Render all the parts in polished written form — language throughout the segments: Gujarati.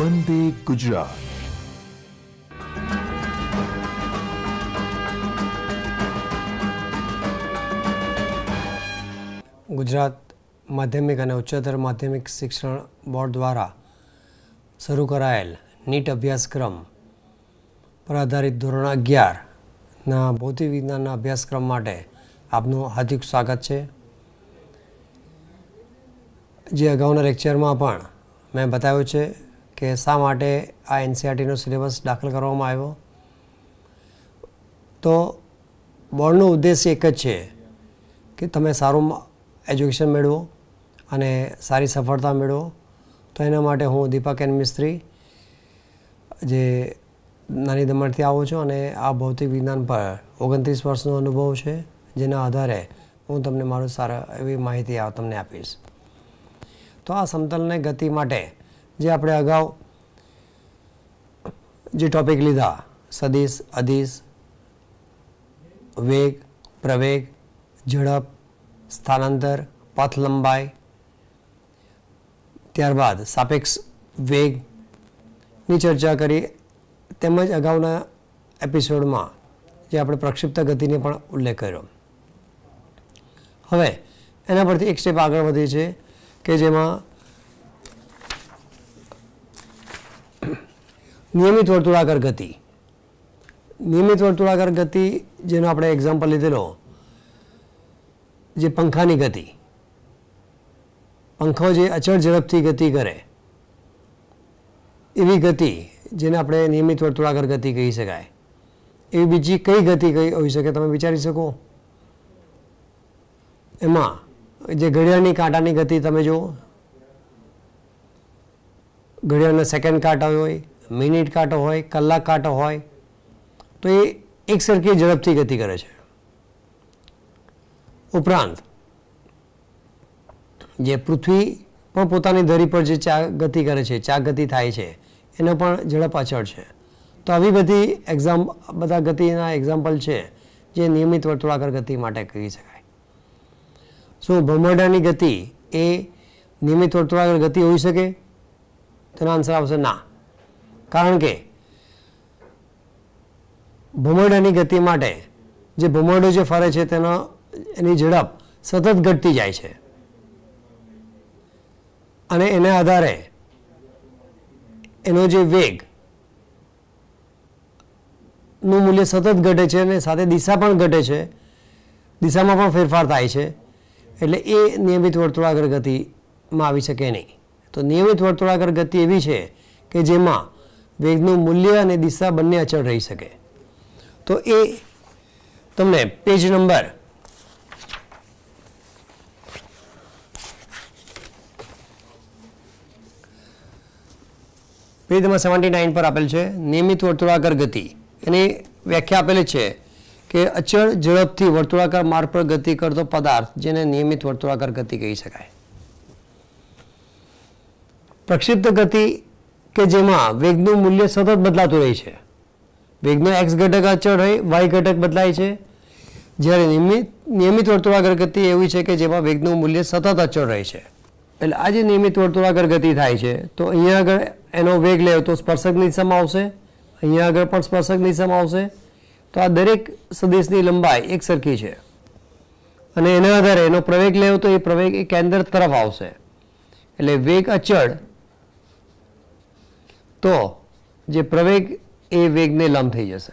વંદે ગુજરાત. ગુજરાત માધ્યમિક અને ઉચ્ચતર માધ્યમિક શિક્ષણ બોર્ડ દ્વારા શરૂ કરાયેલ નીટ અભ્યાસક્રમ પર આધારિત ધોરણ 11ના ભૌતિક વિજ્ઞાનના અભ્યાસક્રમ માટે આપનું હાર્દિક સ્વાગત છે. જે અગાઉના લેક્ચરમાં પણ મેં બતાવ્યું છે કે શા માટે આ એનસીઈઆરટીનો સિલેબસ દાખલ કરવામાં આવ્યો. તો બોર્ડનો ઉદ્દેશ એક જ છે કે તમે સારું એજ્યુકેશન મેળવો અને સારી સફળતા મેળવો. તો એના માટે હું દીપક એન મિસ્ત્રી જે નાની દમણથી આવું છું અને આ ભૌતિક વિજ્ઞાન પર 29 વર્ષનો અનુભવ છે, જેના આધારે હું તમને મારું સારા એવી માહિતી તમને આપીશ. તો આ સમતલને ગતિ માટે જે આપણે અગાઉ જે ટોપિક લીધા, સદિશ, અદિશ, વેગ, પ્રવેગ, ઝડપ, સ્થાનાંતર, પથ લંબાઈ, ત્યારબાદ સાપેક્ષ વેગની ચર્ચા કરી, તેમજ અગાઉના એપિસોડમાં જે આપણે પ્રક્ષિપ્ત ગતિને પણ ઉલ્લેખ કર્યો. હવે એના પરથી એક સ્ટેપ આગળ વધી છે કે જેમાં નિયમિત વર્તુળાકાર ગતિ. નિયમિત વર્તુળાકાર ગતિ જેનો આપણે એક્ઝામ્પલ લીધેલો, જે પંખાની ગતિ, પંખો જે અચળ ઝડપથી ગતિ કરે એવી ગતિ જેને આપણે નિયમિત વર્તુળાકાર ગતિ કહી શકાય. એવી બીજી કઈ ગતિ કઈ હોઈ શકે તમે વિચારી શકો? એમાં જે ઘડિયાળની કાંટાની ગતિ તમે જુઓ, ઘડિયાળના સેકન્ડ કાંટા હોય, મિનિટ કાંટો હોય, કલાક કાંટો હોય, તો એ એક સરખી ઝડપથી ગતિ કરે છે. ઉપરાંત જે પૃથ્વી પણ પોતાની ધરી પર જે ગતિ કરે છે, ચાક ગતિ થાય છે, એનો પણ ઝડપ અચળ છે. તો આવી બધી બધા ગતિના એક્ઝામ્પલ છે જે નિયમિત વર્તુળાકાર ગતિ માટે કહી શકાય. શું ભમરડાની ગતિ એ નિયમિત વર્તુળાકાર ગતિ હોઈ શકે? તેનો આન્સર આવશે ના. કારણ કે ભમરડાની ગતિ માટે જે ભમરડો જે ફરે છે એની ઝડપ સતત ઘટતી જાય છે અને એના આધારે એનો જે વેગ નું મૂલ્ય સતત ઘટે છે અને સાથે દિશા પણ ઘટે છે, દિશામાં પણ ફેરફાર થાય છે. એટલે એ નિયમિત વર્તુળાકાર ગતિમાં આવી શકે નહીં. તો નિયમિત વર્તુળાકાર ગતિ એવી છે કે જેમાં વેગનું મૂલ્ય અને દિશા બંને અચળ રહી શકે. તો એ તમને પેજ નંબર 79 પર આપેલ છે. નિયમિત વર્તુળાકાર ગતિ એની વ્યાખ્યા આપેલી છે કે અચળ ઝડપથી વર્તુળાકાર માર્ગ પર ગતિ કરતો પદાર્થ જેને નિયમિત વર્તુળાકાર ગતિ કહી શકાય. પ્રક્ષિપ્ત ગતિ કે જેમાં વેગનું મૂલ્ય સતત બદલાતું રહે છે. વેગનો એક્સ ઘટક અચળ રહે, વાય ઘટક બદલાય છે. જ્યારે નિયમિત વર્તુળાકાર ગતિ એવી છે કે જેમાં વેગનું મૂલ્ય સતત અચળ રહે છે. એટલે આ જે નિયમિત વર્તુળાકાર ગતિ થાય છે, તો અહીંયા આગળ એનો વેગ લેવો તો સ્પર્શકની દિશામાં આવશે, અહીંયા આગળ પણ સ્પર્શકની દિશામાં આવશે. તો આ દરેક સદિશની લંબાઈ એક સરખી છે અને એના આધારે એનો પ્રવેગ લેવો તો એ પ્રવેગ એ કેન્દ્ર તરફ આવશે. એટલે વેગ અચળ તો જે પ્રવેગ એ વેગને લંબ થઈ જશે.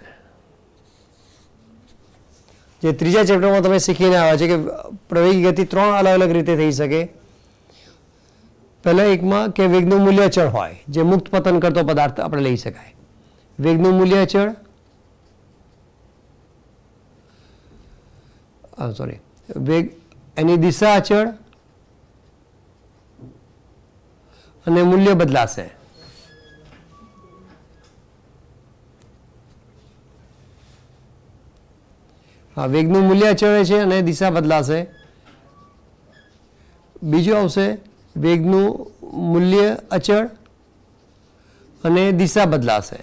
જે ત્રીજા ચેપ્ટરમાં તમે શીખીને આવ્યા છે કે પ્રવેગી ગતિ 3 અલગ અલગ રીતે થઈ શકે. પહેલા એકમાં કે વેગનું મૂલ્ય અચળ હોય, જે મુક્ત પતન કરતો પદાર્થ આપણે લઈ શકાય. વેગનું મૂલ્ય અચળ, વેગ એની દિશા અચળ અને મૂલ્ય બદલાશે. હા, વેગનું મૂલ્ય અચળ છે અને દિશા બદલાશે. બીજું આવશે વેગનું મૂલ્ય અચળ અને દિશા બદલાશે.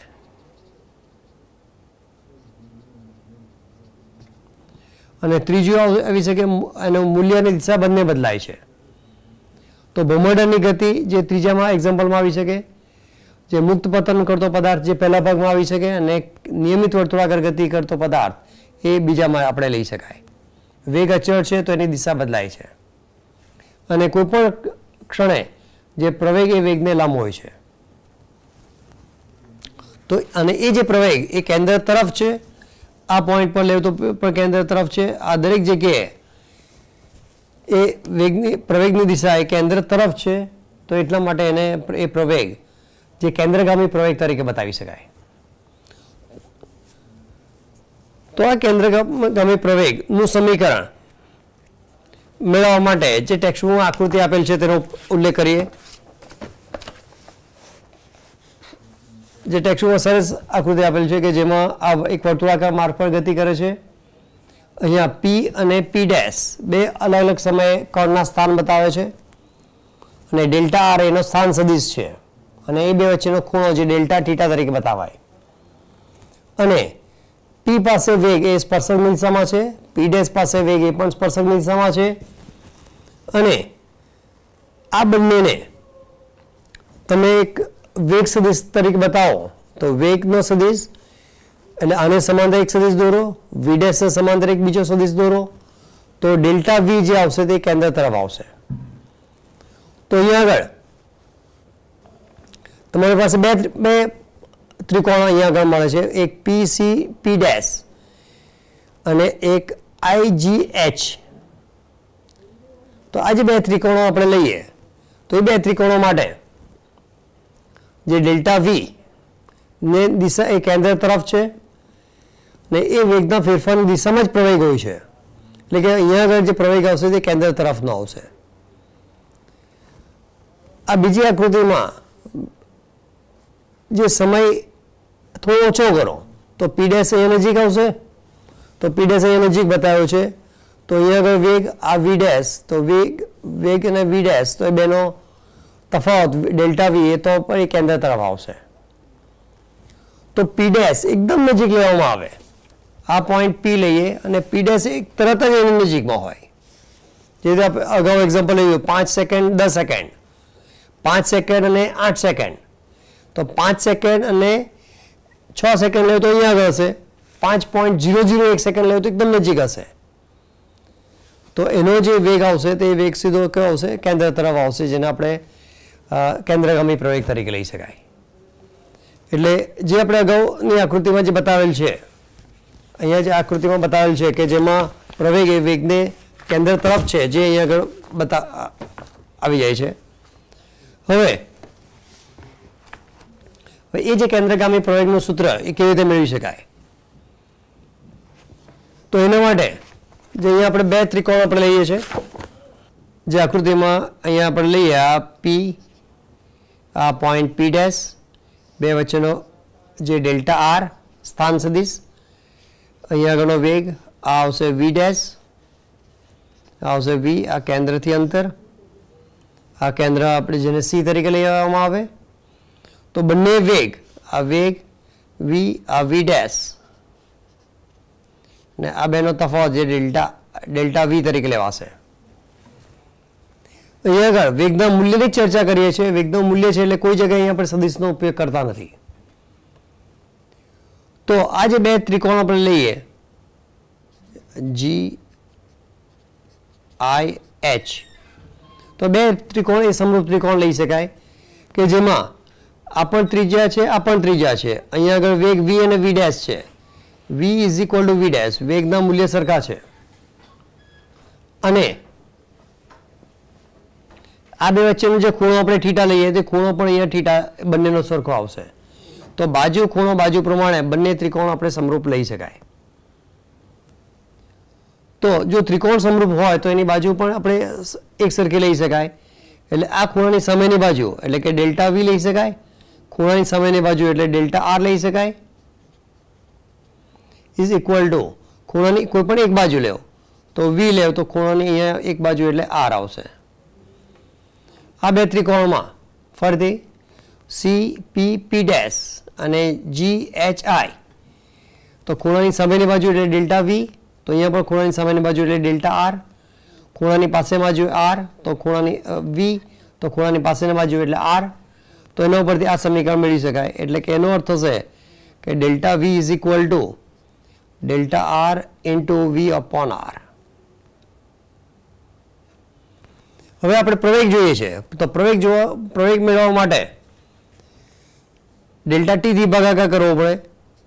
અને ત્રીજું આવી શકે એનું મૂલ્ય અને દિશા બંને બદલાય છે. તો ભમરડાની ગતિ જે ત્રીજામાં એક્ઝામ્પલમાં આવી શકે, જે મુક્ત પતન કરતો પદાર્થ જે પહેલા ભાગમાં આવી શકે અને નિયમિત વર્તુળાકાર ગતિ કરતો પદાર્થ એ બીજામાં આપણે લઈ શકાય. વેગ અચળ છે તો એની દિશા બદલાય છે અને કોઈ પણ ક્ષણે જે પ્રવેગ એ વેગને લંબ હોય છે. તો અને એ જે પ્રવેગ એ કેન્દ્ર તરફ છે, આ પોઈન્ટ પર લેવું તો પણ કેન્દ્ર તરફ છે. આ દરેક જગ્યાએ એ વેગની પ્રવેગની દિશા એ કેન્દ્ર તરફ છે, તો એટલા માટે એને એ પ્રવેગ જે કેન્દ્રગામી પ્રવેગ તરીકે બતાવી શકાય. તો આ કેન્દ્રગામી પ્રવેગનું સમીકરણ મેળવવા માટે જે ટેક્સ્ટબુકમાં આકૃતિ આપેલ છે તેનો ઉલ્લેખ કરીએ. જે ટેક્સ્ટબુકમાં સરસ આકૃતિ આપેલ છે કે જેમાં આ એક વર્તુળાકાર માર્ગ પર ગતિ કરે છે. અહીંયા પી અને પી ડેશ બે અલગ અલગ સમયે કર્ણના સ્થાન બતાવે છે અને ડેલ્ટા આર એનો સ્થાન સદિશ છે અને એ બે વચ્ચેનો ખૂણો જે ડેલ્ટા થીટા તરીકે બતાવાય. અને પી પાસે વેગ એ સ્પર્શકની દિશામાં છે, પી ડેશ પાસે વેગ એ પણ સ્પર્શકની દિશામાં છે. અને આ બંનેને તમે એક વેગ સદિશ તરીકે બતાવો તો વેગનો સદિશ એટલે આને સમાંતર એક સદિશ દોરો, વી ડેશ સમાંતર એક બીજો સદિશ દોરો, તો ડેલ્ટા વી જે આવશે તે કેન્દ્ર તરફ આવશે. તો અહીંયા આગળ તમારી પાસે બે ત્રિકોણ અહીંયા આગળ મળે છે, એક પી સી પી ડેશ અને એક આઈ જી એચ. તો આ જે બે ત્રિકોણો આપણે લઈએ તો એ બે ત્રિકોણો માટે જે ડેલ્ટા વી ને દિશા એ કેન્દ્ર તરફ છે ને એ વેગના ફેરફારની દિશામાં જ પ્રવેગ હોય છે, એટલે કે અહીંયા આગળ જે પ્રવેગ આવશે તે કેન્દ્ર તરફનો આવશે. આ બીજી આકૃતિમાં જે સમય થોડો ઓછો કરો તો પી ડેશ અહીંયા નજીક આવશે, તો પી ડેશ અહીંયા નજીક બતાવ્યો છે. તો અહીંયા આગળ વેગ આ વી ડેશ, તો વેગ અને વી ડેશ તો એ બેનો તફાવત ડેલ્ટા વી એ તો પણ એ કેન્દ્ર તરફ આવશે. તો પી ડેશ એકદમ નજીક લેવામાં આવે, આ પોઈન્ટ પી લઈએ અને પી ડેશ એક તરત જ એની નજીકમાં હોય. જે રીતે આપણે અગાઉ એક્ઝામ્પલ લઈએ 5 સેકન્ડ 10 સેકન્ડ, 5 સેકન્ડ અને 8 સેકન્ડ, તો 5 સેકન્ડ અને 6 સેકન્ડ લેવું તો અહીંયા આગળ હશે, 5.001 સેકન્ડ લેવું તો એકદમ નજીક હશે. તો એનો જે વેગ આવશે તે વેગ સીધો કયો આવશે? કેન્દ્ર તરફ આવશે, જેને આપણે કેન્દ્રગામી પ્રવેગ તરીકે લઈ શકાય. એટલે જે આપણે અગાઉની આકૃતિમાં જે બતાવેલ છે, અહીંયા જે આકૃતિમાં બતાવેલ છે કે જેમાં પ્રવેગ એ વેગને કેન્દ્ર તરફ છે, જે અહીંયા આગળ આવી જાય છે. હવે એ જે કેન્દ્રગામી પ્રવેગનું સૂત્ર એ કેવી રીતે મેળવી શકાય? તો એના માટે જે અહીંયા આપણે બે ત્રિકોણ આપણે લઈએ છીએ, જે આકૃતિમાં અહીંયા આપણે લઈએ આ પી, આ પોઈન્ટ પી ડેશ, બે વચ્ચેનો જે ડેલ્ટા આર સ્થાન સદિશ, અહીંયા આગળનો વેગ આ આવશે વી ડેશ, આ આવશે વી, આ કેન્દ્રથી અંતર, આ કેન્દ્ર આપણે જેને સી તરીકે લઈ આવવામાં આવે. તો બંને વેગ વી, આ વી ડેશ ને આ બેનો તફાવત જે ડેલ્ટા વી તરીકે લેવાશે. અહીંયા આગળ વેગના મૂલ્યની ચર્ચા કરીએ છીએ. વેગનું મૂલ્ય છે એટલે કોઈ જગ્યાએ અહીંયા આપણે સદિશનો ઉપયોગ કરતા નથી. તો આ જે બે ત્રિકોણ આપણે લઈએ જી આઈ એચ, તો બે ત્રિકોણ એ સમરૂપ ત્રિકોણ લઈ શકાય કે જેમાં આ પણ ત્રિજ્યા છે, આ પણ ત્રિજ્યા છે. અહીંયા આગળ વેગ વી અને વી ડેશ છે, V is equal to V dash, વેગના મૂલ્ય સરખા છે. અને આ બે વચ્ચેનો જે ખૂણો આપણે થીટા લઈએ તે ખૂણો પણ અહીંયા થીટા બંનેનો સરખો આવશે. તો બાજુ ખૂણો બાજુ પ્રમાણે બંને ત્રિકોણ આપણે સમરૂપ લઈ શકાય. તો જો ત્રિકોણ સમરૂપ હોય તો એની બાજુ પણ આપણે એક સરખી લઈ શકાય. એટલે આ ખૂણાની સામેની બાજુ એટલે કે ડેલ્ટા વી લઈ શકાય, ખૂણાની સામેની બાજુ એટલે ડેલ્ટા આર લઈ શકાય, ઇઝ ઇક્વલ ટુ ખૂણાની કોઈ પણ એક બાજુ લેવો તો વી લેવો તો ખૂણાની અહીંયા એક બાજુ એટલે આર આવશે. આ બે ત્રિકોણમાં ફરીથી સી પી પી ડેશ અને જી એચ આઈ, તો ખૂણાની સામેની બાજુ એટલે ડેલ્ટા વી, તો અહીંયા પણ ખૂણાની સામેની બાજુ એટલે ડેલ્ટા આર, ખૂણાની પાસે બાજુ આર તો ખૂણાની વી, તો ખૂણાની પાસેની બાજુ એટલે આર, તો એના ઉપરથી આ સમીકરણ મેળવી શકાય. એટલે કે એનો અર્થ થશે કે delta V is equal to delta R into V upon R. હવે આપણે પ્રવેગ જોઈએ છે, તો પ્રવેગ મેળવવા માટે ડેલ્ટા ટી થી ભાગાકાર કરવો પડે.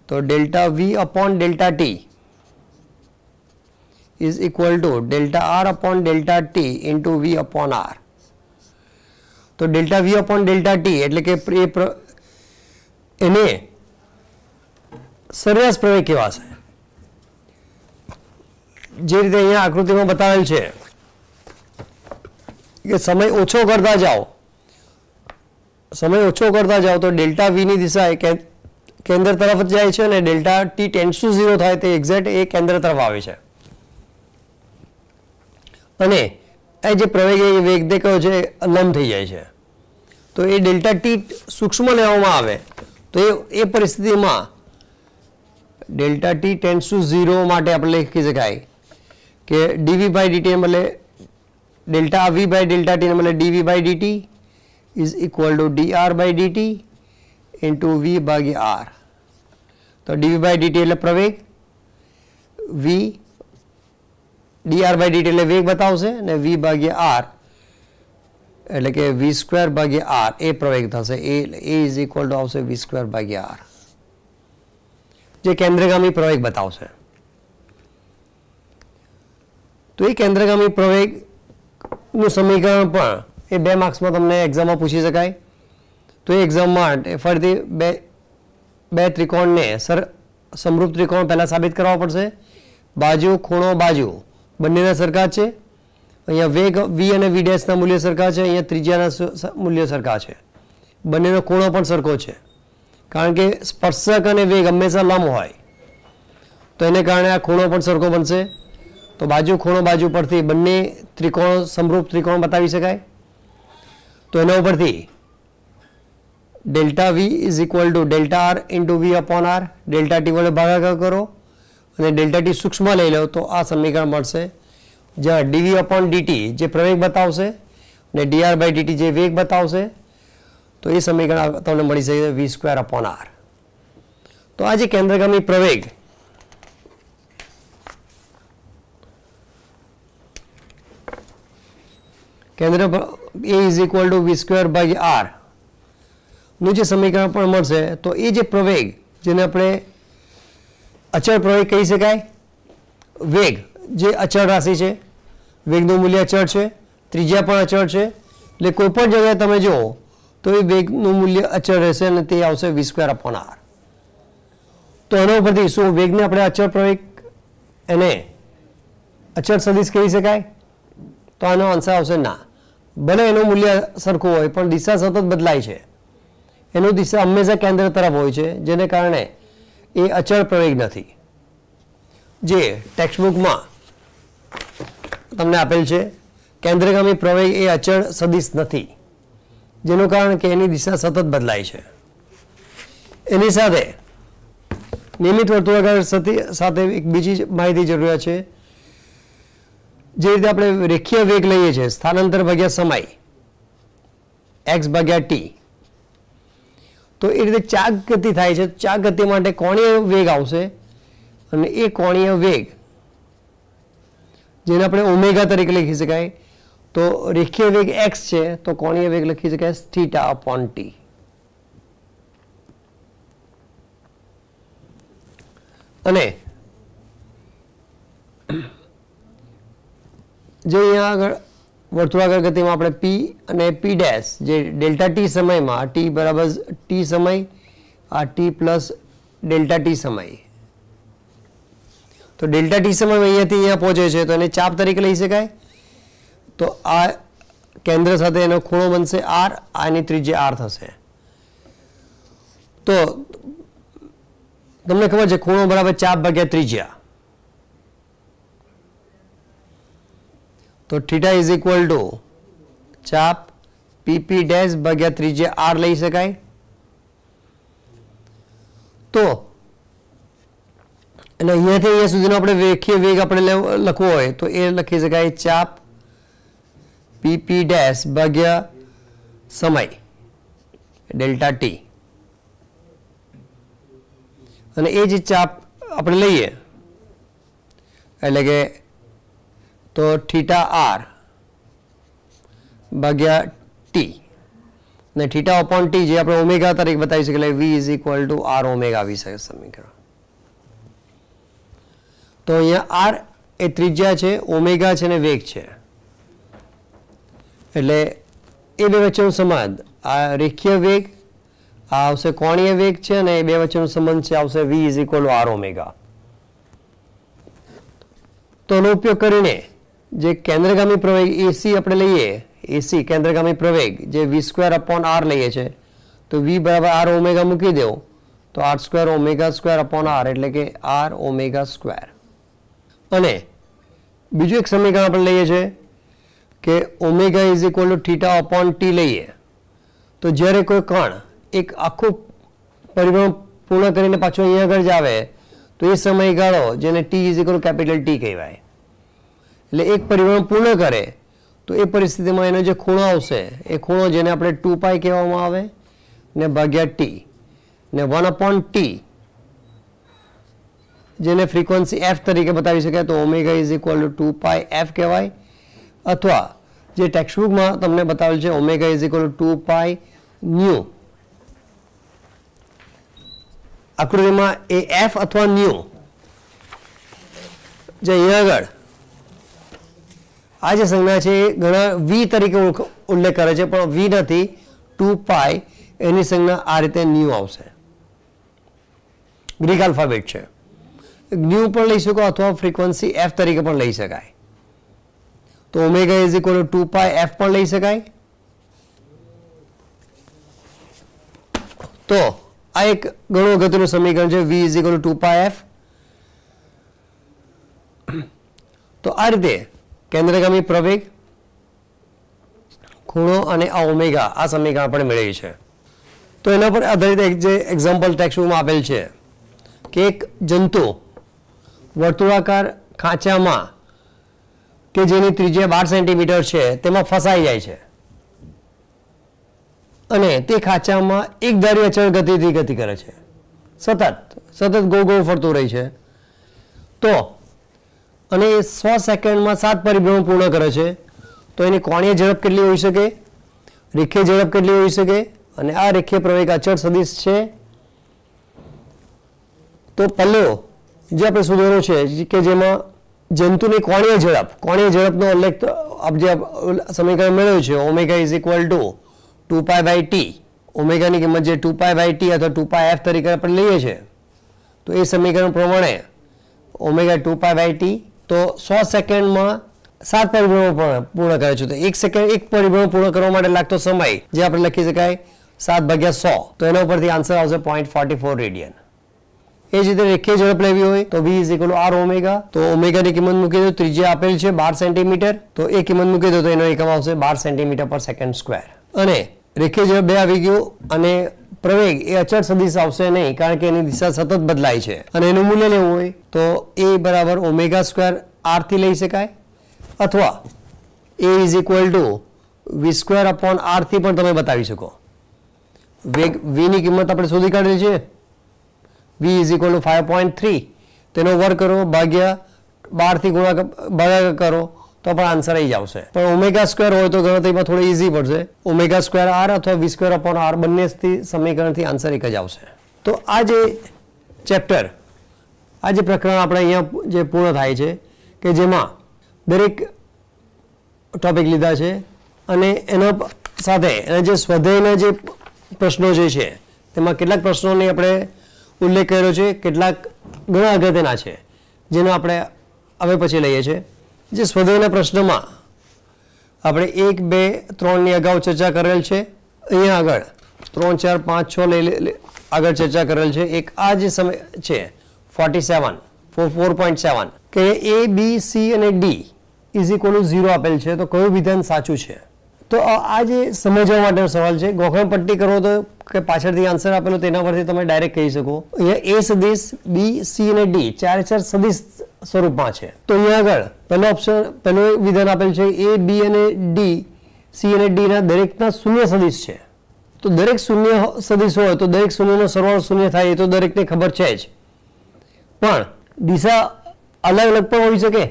તો delta V upon delta T is equal to delta R upon delta T into V upon R. તો delta V upon delta T એટલે કે એને સરેરાશ પ્રવેગ કહેવાશે. જે રીતે અહીંયા આકૃતિમાં બતાવેલ છે કે સમય ઓછો કરતા જાઓ તો ડેલ્ટા વી ની દિશા એ કેન્દ્ર તરફ જ જાય છે અને ડેલ્ટા ટી ટેન્ડ્સ ટુ 0 થાય તે એક્ઝેક્ટ એ કેન્દ્ર તરફ આવે છે. અને એ જે પ્રવેગ એ વેગ દેખાવ છે લંબ થઈ જાય છે. તો એ ડેલ્ટા ટી સૂક્ષ્મ લેવામાં આવે તો એ પરિસ્થિતિમાં ડેલ્ટા ટી ટેન્ડ્સ ટુ 0 માટે આપણે લખી શકાય કે ડીવી બાય ડીટી ને બદલે delta V by delta T ને બદલે DV by DT is equal to DR by DT into V ભાગ્યા આર. તો ડીવી બાય ડીટી એટલે પ્રવેગ, વી ડીઆર બાય ડીટી એટલે વેગ બતાવશે અને વી ભાગ્યા આર એટલે કે વી સ્ક્વેર ભાગ્યા આર એ પ્રવેગ થશે. એ ઇઝ ઇક્વલ ટુ આવશે વી સ્ક્વેર ભાગ્યા આર, જે કેન્દ્રગામી પ્રવેગ બતાવશે. તો એ કેન્દ્રગામી પ્રવેગનું સમીકરણ પણ એ 2 માર્ક્સમાં તમને એક્ઝામમાં પૂછી શકાય. તો એ એક્ઝામમાં ફરીથી બે ત્રિકોણને સમરૂપ ત્રિકોણ પહેલાં સાબિત કરવા પડશે. બાજુ ખૂણો બાજુ બંનેના સરખા છે. અહીંયા વેગ વી અને વી ડેશના મૂલ્ય સરખા છે, અહીંયા ત્રિજ્યાના મૂલ્ય સરખા છે. બંનેનો ખૂણો પણ સરખો છે, કારણ કે સ્પર્શક અને વેગ હંમેશા લંબ હોય તો એને કારણે આ ખૂણો પણ સરખો બનશે. તો બાજુ ખૂણો બાજુ પરથી બંને ત્રિકોણ સમરૂપ ત્રિકોણ બતાવી શકાય. તો એના ઉપરથી delta V is equal to delta R into V upon R, delta T વડે ભાગાકાર કરો અને ડેલ્ટા ટી સૂક્ષ્મ લઈ લો તો આ સમીકરણ મળશે, જ્યાં ડીવી અપોન ડીટી જે પ્રવેગ બતાવશે અને ડીઆર બાય ડીટી જે વેગ બતાવશે. તો એ સમીકરણ તમને મળી શકે વી સ્ક્વેર અપોન આર. તો આ જે કેન્દ્રગામી પ્રવેગ કેન્દ્ર A is equal to V square by R નું જે સમીકરણ પણ મળશે. તો એ જે પ્રવેગ જેને આપણે અચળ પ્રવેગ કહી શકાય, વેગ જે અચળ રાશિ છે, વેગનું મૂલ્ય અચળ છે, ત્રિજ્યા પણ અચળ છે, એટલે કોઈ પણ જગ્યાએ તમે જુઓ તો એ વેગનું મૂલ્ય અચળ રહેશે અને તે આવશે વી સ્ક્વેર અપોન આર. તો એના ઉપરથી શું વેગને આપણે અચળ પ્રવેગ એને અચળ સદિશ કહી શકાય? તો આનો આન્સર આવશે ના. ભલે એનું મૂલ્ય સરખું હોય પણ દિશા સતત બદલાય છે, એનું દિશા હંમેશા કેન્દ્ર તરફ હોય છે, જેને કારણે એ અચળ પ્રવેગ નથી. જે ટેક્સ્ટબુકમાં તમને આપેલ છે કેન્દ્રગામી પ્રવેગ એ અચળ સદિશ નથી, જેનું કારણ કે એની દિશા સતત બદલાય છે. એની સાથે નિયમિત વર્તુળાકાર સાથે એક બીજી માહિતી જરૂરિયાત છે. જે રીતે આપણે રેખીય વેગ લઈએ છીએ સ્થાનાંતર ભાગ્યા સમય એક્સ ભાગ્યા ટી, તો એ રીતે ચાક ગતિ થાય છે. ચાક ગતિ માટે કોણીય વેગ આવશે અને એ કોણીય વેગ જેને આપણે ઓમેગા તરીકે લખી શકાય. તો રેખીય વેગ એક્સ છે તો કોણીય વેગ લખી શકાય થીટા અપોન ટી. અને જે અહીંયા આગળ વર્તુળાકાર ગતિમાં આપણે પી અને પી ડેશ જે ડેલ્ટા ટી સમયમાં ટી બરાબર ટી સમય, આ ટી પ્લસ ડેલ્ટા ટી સમય, તો ડેલ્ટા ટી સમય અહીંયાથી અહીંયા પહોંચે છે તો એને ચાપ તરીકે લઈ શકાય. તો આ કેન્દ્ર સાથે એનો ખૂણો બનશે આર, આની ત્રિજ્યા આર થશે. તો તમને ખબર છે ખૂણો બરાબર ચાપ ભાગ્યા ત્રિજ્યા. તો થીટા ઇઝ ઇક્વલ ટુ ચાપ પીપી ડેશ ભાગ્યા ત્રિજ્યા આર લઈ શકાય. તો અને અહીંયાથી અહીંયા સુધીનો આપણે રેખીય વેગ આપણે લખવો હોય તો એ લખી શકાય ચાપ પીપી ડેશ ભાગ્યા સમય ડેલ્ટા ટી, અને એ જ ચાપ આપણે લઈએ એટલે કે તો થીટા આર ભાગ્યા ટી, અને થીટા અપોન ટી જે આપણે ઓમેગા તરીકે બતાવી શકીએ એટલે V is equal to R omega આવી શકે સમીકરણ. તો અહીંયા આર એ ત્રિજ્યા છે, ઓમેગા છે ને વેગ છે, એટલે એ બે વચ્ચેનો સંબંધ આ રેખીય વેગ આ આવશે કોણીય વેગ છે, અને એ બે વચ્ચેનો સંબંધ છે આવશે V is equal to R omega. તો એનો ઉપયોગ કરીને જે કેન્દ્રગામી પ્રવેગ એસી આપણે લઈએ, એસી કેન્દ્રગામી પ્રવેગ જે વી સ્ક્વેર અપોન આર લઈએ છે, તો વી બરાબર આર ઓમેગા મૂકી દો તો R square omega square upon R એટલે કે આર ઓમેગા સ્ક્વેર. અને બીજું એક સમીકરણ આપણે લઈએ છીએ કે omega is equal two theta upon T લઈએ, તો જ્યારે કોઈ કણ એક આખું પરિભ્રમણ પૂર્ણ કરીને પાછો અહીંયા આગળ જ આવે તો એ સમયગાળો જેને T is equal capital T કહેવાય. એટલે એક પરિભ્રમણ પૂર્ણ કરે તો એ પરિસ્થિતિમાં એનો જે ખૂણો આવશે એ ખૂણો જેને આપણે 2π કહેવામાં આવે ને ભાગ્યા ટી ને 1/t જેને ફ્રીક્વન્સી f તરીકે બતાવી શકાય તો omega is equal two 2πf કહેવાય, અથવા જે ટેક્સ્ટબુકમાં તમને બતાવેલ છે omega is equal to 2π nu. આકૃતિમાં એ એફ અથવા ન્યુ જે અહીંયા આગળ આ જે સંજ્ઞા છે એ ઘણા વી તરીકે ઉલ્લેખ કરે છે, પણ વી નથી, 2π એની સંજ્ઞા આ રીતે ન્યુ આવશે. ગ્રીક આલ્ફાબેટ છે, ન્યુ પણ લઈ શકો અથવા ફ્રીક્વન્સી એફ તરીકે પણ લઈ શકાય. તો omega is equal to 2π F પણ લઈ શકાય. તો આ એક ઘણું અગત્યનું સમીકરણ છે V is equal to 2π F. તો આ રીતે કેન્દ્રગામી પ્રવેગ, ખૂણો અને આ ઓમેગા આ સમીકરણ આપણે મેળવ્યું છે. તો એના પર આધારિત એક જે એક્ઝામ્પલ ટેક્સ્ટબુકમાં આપેલ છે કે એક જંતુ વર્તુળાકાર ખાંચામાં કે જેની ત્રિજ્યા 12 સેન્ટીમીટર છે તેમાં ફસાઈ જાય છે અને તે ખાંચામાં એક ધારી અચળ ગતિથી ગતિ કરે છે, સતત ગોળ ગોળ ફરતું રહે છે. તો અને એ 100 સેકન્ડમાં 7 પરિભ્રમણ પૂર્ણ કરે છે, તો એની કોણીય ઝડપ કેટલી હોઈ શકે, રેખીય ઝડપ કેટલી હોઈ શકે, અને આ રેખીય પ્રવેગ અચળ સદિશ છે. તો પહેલો જે આપણે શોધવાનો છે કે જેમાં જંતુની કોણીય ઝડપનો ઉલ્લેખ જે સમીકરણ મેળવ્યું છે omega is equal two 2π/t, ઓમેગાની કિંમત જે 2π/t અથવા 2πf તરીકે આપણે લઈએ છીએ, તો એ સમીકરણ પ્રમાણે ઓમેગા 2π/t તો 100 સેકન્ડમાં 7 પરિભ્રમણ પૂર્ણ કરે છે. તો એક પરિભ્રમણ પૂર્ણ કરવા માટે લાગતો સમય જે આપણે લખી શકાય 7/100, તો એના ઉપરથી આન્સર આવશે 0.44 રેડિયન. એ જ રીતે રેખીય ઝડપ લેવી હોય તો v is equal to R omega, તો ઓમેગાની કિંમત મૂકી દો, ત્રિજ્યા આપેલ છે 12 સેન્ટીમીટર, તો એ કિંમત મૂકી દો તો એનો એકમ આવશે 12 સેન્ટીમીટર પર સેકન્ડ સ્ક્વેર. અને રેખીય ઝડપ 2 આવી ગયું અને પ્રવેગ એ અચળ સદિશ આવશે નહીં કારણ કે એની દિશા સતત બદલાય છે, અને એનું મૂલ્ય લેવું હોય તો એ બરાબર ઓમેગા સ્ક્વેર આર થી લઈ શકાય, અથવા A is equal to V square upon R થી પણ તમે બતાવી શકો. વેગ વી ની કિંમત આપણે શોધી કાઢેલી છે, v ઇઝ ઇક્વલ ટુ 5.3, તેનો વર્ગ કરો ભાગ્યા 12 થી ભાગાકાર કરો તો પણ આન્સર આવી જ આવશે. પણ ઓમેગા સ્ક્વેર હોય તો ગણતરીમાં થોડું ઇઝી પડશે, ઓમેગા સ્ક્વેર આર અથવા વી સ્ક્વેર અપોન આર બંનેથી સમીકરણથી આન્સર એક જ આવશે. તો આ જે ચેપ્ટર, આ જે પ્રકરણ આપણે અહીંયા જે પૂર્ણ થાય છે કે જેમાં દરેક ટોપિક લીધા છે અને એના સાથે એના જે સ્વાધ્યાયના જે પ્રશ્નો જે છે તેમાં કેટલાક પ્રશ્નોની આપણે ઉલ્લેખ કર્યો છે, કેટલાક ઘણા અગત્યના છે જેનો આપણે હવે પછી લઈએ છીએ. જે સ્વાધ્યાયના પ્રશ્નમાં આપણે 1, 2, 3ની અગાઉ ચર્ચા કરેલ છે, અહીંયા આગળ 3, 4, 5, 6 આગળ ચર્ચા કરેલ છે. એક આ જે સમય છે 4.7 કે a b c અને d ઇઝ ઇક્વલ ટુ 0 આપેલ છે, તો કયું વિધાન સાચું છે? તો આ જે સમજવા માટેનો સવાલ છે. ગોખણ પટ્ટી કરો તો કે પાછળથી આન્સર આપેલો તેના પરથી તમે ડાયરેક્ટ કહી શકો. અહીંયા a સદિશ, b, c અને d ચાર સદિશ સ્વરૂપમાં છે. તો અહીંયા આગળ પહેલું વિધાન આપેલ છે a, b અને d, c અને d ના દરેકના શૂન્ય સદિશ છે. તો દરેક શૂન્ય સદિશ હોય તો દરેક શૂન્યનો સરવાળો શૂન્ય થાય, એ તો દરેકને ખબર છે જ, પણ દિશા અલગ અલગ પણ હોઈ શકે.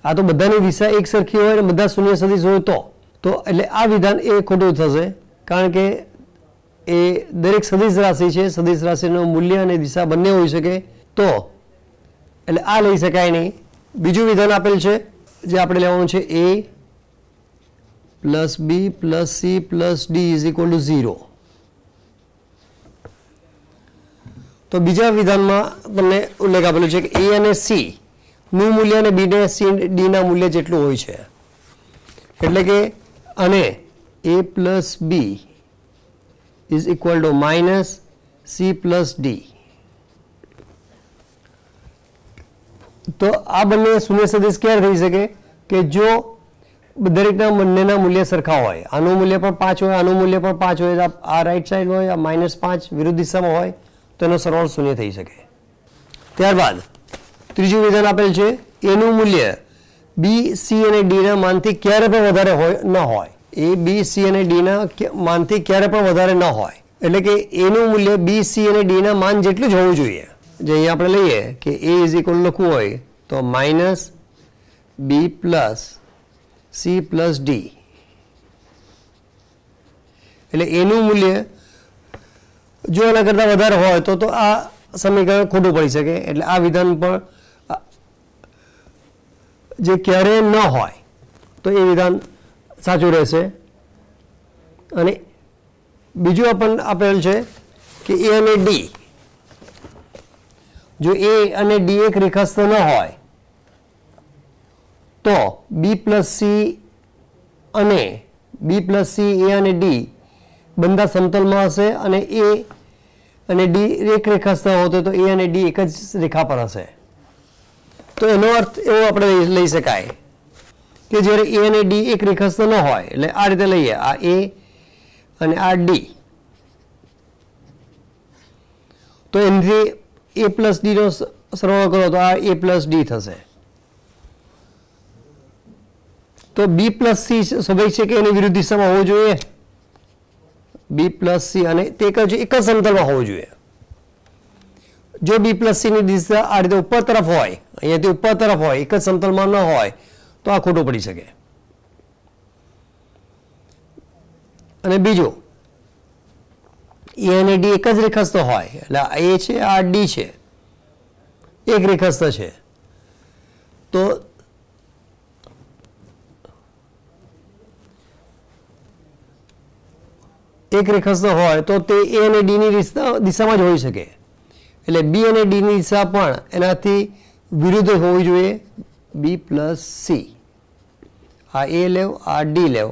આ તો બધાની દિશા એક સરખી હોય અને બધા શૂન્ય સદિશ હોય તો એટલે આ વિધાન એ ખોટું થશે, કારણ કે એ દરેક સદિશ રાશિ છે, સદિશ રાશિનું મૂલ્ય અને દિશા બંને હોઈ શકે, તો એટલે આ લઈ શકાય નહીં. બીજું વિધાન આપેલ છે જે આપણે લેવાનું છે a plus B plus C plus D is equal to 0. તો બીજા વિધાનમાં તમને ઉલ્લેખ આપેલો છે કે a અને c નું મૂલ્ય અને b ને c d ના મૂલ્ય જેટલું હોય છે, એટલે કે અને a plus B is equal to minus c plus D. તો આ બંને શૂન્ય સદિશ ક્યારે થઈ શકે કે જો દરેકના બંનેના મૂલ્ય સરખા હોય, આનું મૂલ્ય પણ 5 હોય, આનું મૂલ્ય પણ 5 હોય, આ રાઈટ સાઈડ હોય, આ -5 વિરુદ્ધ દિશામાં હોય તો એનો સરવાળો શૂન્ય થઈ શકે. ત્યારબાદ ત્રીજું વિધાન આપેલ છે એનું મૂલ્ય બી સી અને ડી ના માનથી ક્યારે પણ વધારે હોય ન હોય. એ બી સી અને ડી ના માનથી ક્યારે પણ વધારે ન હોય, એટલે કે એનું મૂલ્ય બી સી અને ડી ના માન જેટલું જ હોવું જોઈએ. જે અહીંયા આપણે લઈએ કે a ઇઝ ઇક્વલ લખવું હોય તો માઇનસ બી પ્લસ સી પ્લસ ડી, એટલે એનું મૂલ્ય જો એના કરતાં વધારે હોય તો આ સમીકરણ ખોટું પડી શકે. એટલે આ વિધાન પણ જે ક્યારેય ન હોય તો એ વિધાન સાચું રહેશે. અને બીજું આપણને આપેલ છે કે a અને d, જો a અને d એક રેખાસ્થ ન હોય તો b પ્લસ સી અને b પ્લસ સી a અને d બંને સમતલમાં હશે, અને a અને d એક રેખાસ્થ હોતો તો a અને d એક જ રેખા પર હશે. તો એનો અર્થ એવો આપણે લઈ શકાય કે જ્યારે a અને d એક રેખાસ્થ ન હોય, એટલે આ રીતે લઈએ, આ a અને આ d, તો એનાથી a પ્લસ ડી નો સરવાળો કરો તો આ a પ્લસ ડી થશે. તો b પ્લસ સી સ્વાભાવિક છે કે એની વિરુદ્ધ દિશામાં હોવું જોઈએ, b પ્લસ સી, અને તે એક જ સમતલમાં હોવું જોઈએ. જો b પ્લસ સી ની દિશા આ રીતે ઉપર તરફ હોય, અહીંયાથી ઉપર તરફ હોય, એક જ સમતલમાં ન હોય તો આ ખોટું પડી શકે. અને બીજું a અને d એક જ રેખાસ્થ હોય, એટલે a છે આ d છે, એક રેખાસ્થ છે, તો એક રેખાસ્થ હોય તો તે a અને d ની દિશામાં જ હોઈ શકે. એટલે b અને d ની દિશા પણ એનાથી વિરુદ્ધ હોવી જોઈએ, b પ્લસ સી, આ a લેવ, આ d લેવ,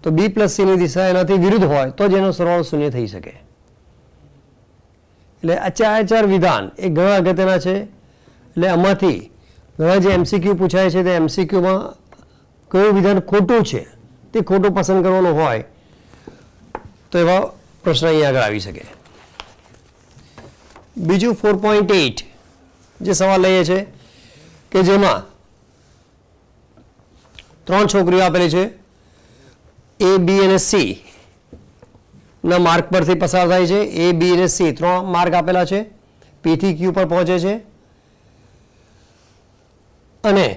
તો b પ્લસ સી ની દિશા એનાથી વિરુદ્ધ હોય તો જ એનો સરવાળો શૂન્ય થઈ શકે. એટલે આ ચાર વિધાન એ ઘણા અગત્યના છે. એટલે આમાંથી ઘણા જે MCQ પૂછાય છે તે MCQમાં કયું વિધાન ખોટું છે તે ખોટું પસંદ કરવાનું હોય તો એવા પ્રશ્ન અહીંયા આગળ આવી શકે. બીજું 4.8 જે સવાલ લઈએ છે કે જેમાં 3 છોકરીઓ આપેલી છે, A, B અને C ના માર્ગ પરથી પસાર થાય છે. A, B અને C 3 માર્ગ આપેલા છે, P થી Q પર પહોંચે છે, અને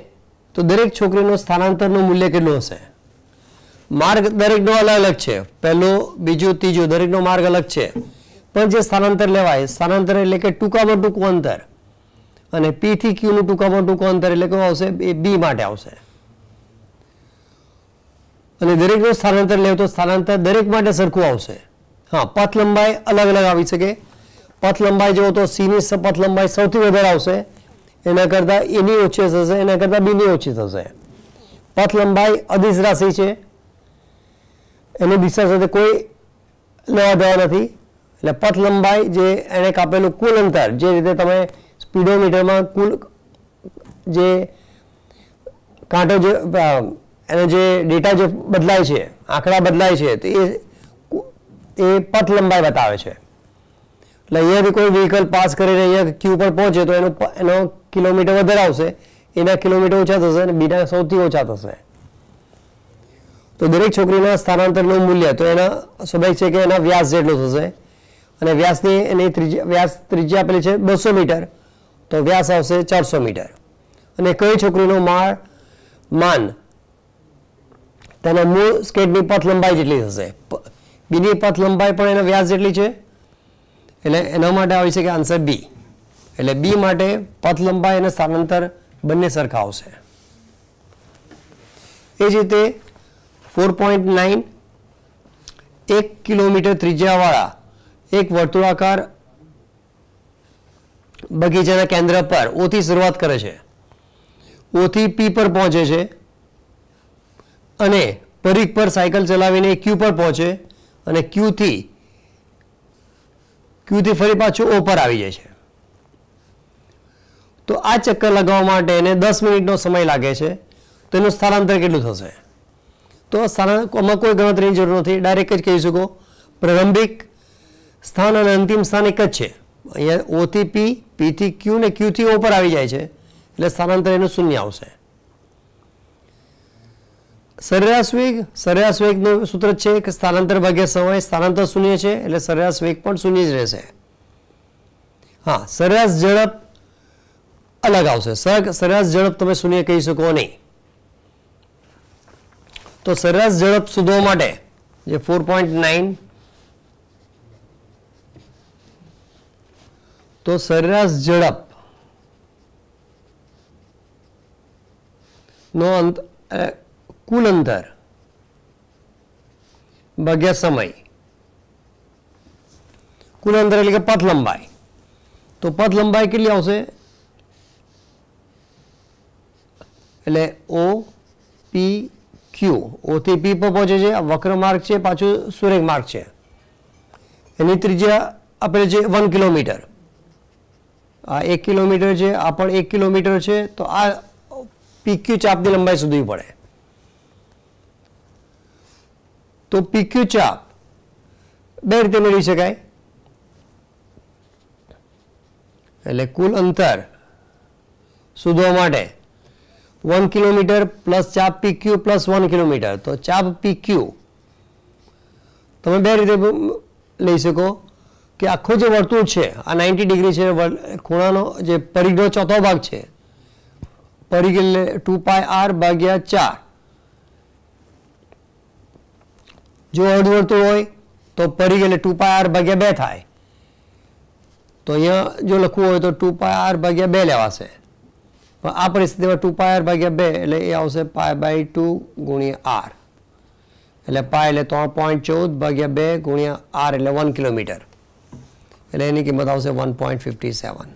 તો દરેક છોકરીનું સ્થાનાંતરનું મૂલ્ય કેટલું હશે? માર્ગ દરેકનો અલગ અલગ છે, પહેલો, બીજું, ત્રીજું, દરેકનો માર્ગ અલગ છે, પણ જે સ્થાનાંતર લેવાય, સ્થાનાંતર એટલે કે ટૂંકામાં ટૂંકું અંતર, અને P થી Q નું ટૂંકામાં ટૂંકું અંતર એટલે કેવું આવશે? એ B માટે આવશે. અને દરેકનું સ્થાનાંતર લેવું તો સ્થાનાંતર દરેક માટે સરખું આવશે. હા, પથ લંબાઈ અલગ અલગ આવી શકે. પથ લંબાઈ જો તો C ની પથ લંબાઈ સૌથી વધારે આવશે, એના કરતાં A ની ઓછી થશે, એના કરતાં B ની ઓછી થશે. પથ લંબાઈ અદિશ રાશિ છે, એની દિશા સાથે કોઈ લેવા દેવા નથી. એટલે પથ લંબાઈ જે એને કાપેલું કુલ અંતર, જે રીતે તમે સ્પીડોમીટરમાં કુલ જે કાંટો જે એનો જે ડેટા જે બદલાય છે, આંકડા બદલાય છે, તો એ પથ લંબાઈ બતાવે છે. એટલે અહીંયાથી કોઈ વ્હીકલ પાસ કરીને અહીંયા Q પર પહોંચે તો એનો કિલોમીટર વધારે આવશે, એના કિલોમીટર ઓછા થશે અને બીના સૌથી ઓછા થશે. તો દરેક છોકરીના સ્થાનાંતરનું મૂલ્ય તો એના સ્વાભાવિક છે કે એના વ્યાસ જેટલું થશે અને વ્યાસની એની ત્રિજ્યા આપેલી છે 200 મીટર, તો વ્યાસ આવશે 400 મીટર. અને કઈ છોકરીનું માન તેના મૂળ સ્કેટની પથ લંબાઈ જેટલી થશે. બીની પથ લંબાઈ પણ એના વ્યાસ જેટલી છે, એટલે એના માટે આવી છે કે આન્સર બી. એટલે બી માટે પથ લંબાઈ અને સ્થાનાંતર બંને સરખા આવશે. એ જ રીતે 4.9 1 કિલોમીટર ત્રિજ્યાવાળા એક વર્તુળાકાર બગીચાના કેન્દ્ર પર ઓ થી શરૂઆત કરે છે, ઓ થી પી પર પહોંચે છે અને પરિઘ પર સાયકલ ચલાવીને ક્યુ પર પહોંચે અને ક્યુ થી ફરી પાછું ઓ પર આવી જાય છે. તો આ ચક્કર લગાવવા માટે એને 10 મિનિટનો સમય લાગે છે. તો એનું સ્થાનાંતર કેટલું થશે? તો આમાં કોઈ ગણતરીની જરૂર નથી, ડાયરેક્ટ જ કહી શકો પ્રારંભિક સ્થાન અને અંતિમ સ્થાન એક જ છે. અહીંયા ઓ થી પી, પી થી ક્યુ ને ક્યુ થી ઓ પર આવી જાય છે, એટલે સ્થાનાંતર એનું શૂન્ય આવશે. સરેરાશ વેગનું સૂત્ર છે કે સ્થાનાંતર ભાગ્યા સમય, સ્થાનાંતર શૂન્ય છે એટલે સરેરાશ વેગ પણ શૂન્ય જ રહેશે. હા, સરેરાશ ઝડપ અલગ આવશે. સરેરાશ ઝડપ તમે શૂન્ય કહી શકો નહીં. તો સરેરાશ ઝડપ શોધવા માટે જે 4.9 તો સરેરાશ ઝડપ નો કુલ અંતર ભાગ્યા સમય, કુલ અંતર એટલે કે પથ લંબાઈ. તો પથ લંબાઈ કેટલી આવશે? એટલે ઓ પી ક્યુ, ઓ થી પી પર પહોંચે છે, આ વક્ર માર્ગ છે, પાછું સુરેખ માર્ગ છે. એની ત્રિજ્યા આપણે છે 1 કિલોમીટર. આ 1 કિલોમીટર છે, આ પણ 1 કિલોમીટર છે. તો આ પીક્યુ ચાપની લંબાઈ શોધવી પડે. તો પીક્યુ ચાપ બે રીતે મેળવી શકાય. એટલે કુલ અંતર શોધવા માટે 1 કિલોમીટર પ્લસ ચાપ પીક્યુ પ્લસ 1 કિલોમીટર. તો ચાપ પીક્યુ તમે બે રીતે લઈ શકો કે આખો જે વર્તુળ છે આ 90 ડિગ્રી છે, ખૂણાનો જે પરિઘનો ચોથો ભાગ છે, પરિઘ એટલે 2πr ભાગ્યા 4. જો અર્ધવર્તુળ હોય તો પરિઘ એટલે 2πr ભાગ્યા 2 થાય. તો અહીંયા જો લખવું હોય તો 2πr ભાગ્યા 2 લેવાશે. પણ આ પરિસ્થિતિમાં 2πr ભાગ્યા 2 એટલે એ આવશે π/2 ગુણ્યા r. એટલે પાય એટલે 3.14 ભાગ્યા 2 ગુણ્યા r એટલે 1 કિલોમીટર. એટલે એની કિંમત આવશે 1.57.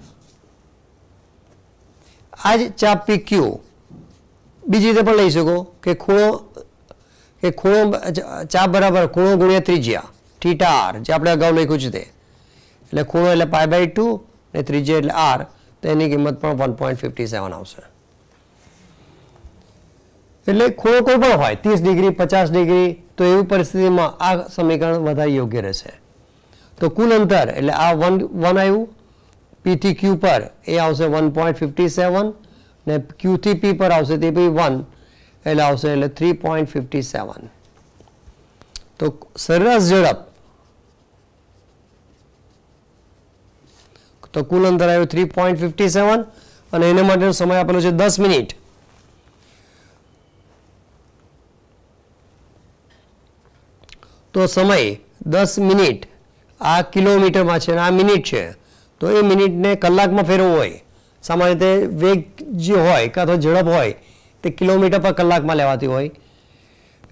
આ જ ચાપ PQ બીજી રીતે પણ લઈ શકો કે ખૂણો ચાપ બરાબર ખૂણો ગુણ્યા ત્રિજ્યા થીટા r, જે આપણે અગાઉ લખ્યું છે તે. એટલે ખૂણો એટલે π/2 અને ત્રિજ્યા એટલે r, તો એની કિંમત પણ 1.57 આવશે. એટલે ખૂણો કોઈ પણ હોય 30 ડિગ્રી 50 ડિગ્રી, તો એવી પરિસ્થિતિમાં આ સમીકરણ વધારે યોગ્ય રહેશે. તો કુલ અંતર એટલે આ 1 આવ્યું, પી થી ક્યુ પર એ આવશે 1.57 ને ક્યુ થી પી પર આવશે તે બી 1 એટલે આવશે એટલે 3.57. તો સરેરાશ ઝડપ તો કુલ અંતર આવ્યું 3.57 અને એના માટેનો સમય આપેલો છે 10 મિનિટ. તો સમય 10 મિનિટ આ કિલોમીટરમાં છે અને આ મિનિટ છે, તો એ મિનિટને કલાકમાં ફેરવવું હોય, સામાન્ય રીતે વેગ જે હોય કાં તો ઝડપ હોય તે કિલોમીટર પર કલાકમાં લેવાતી હોય,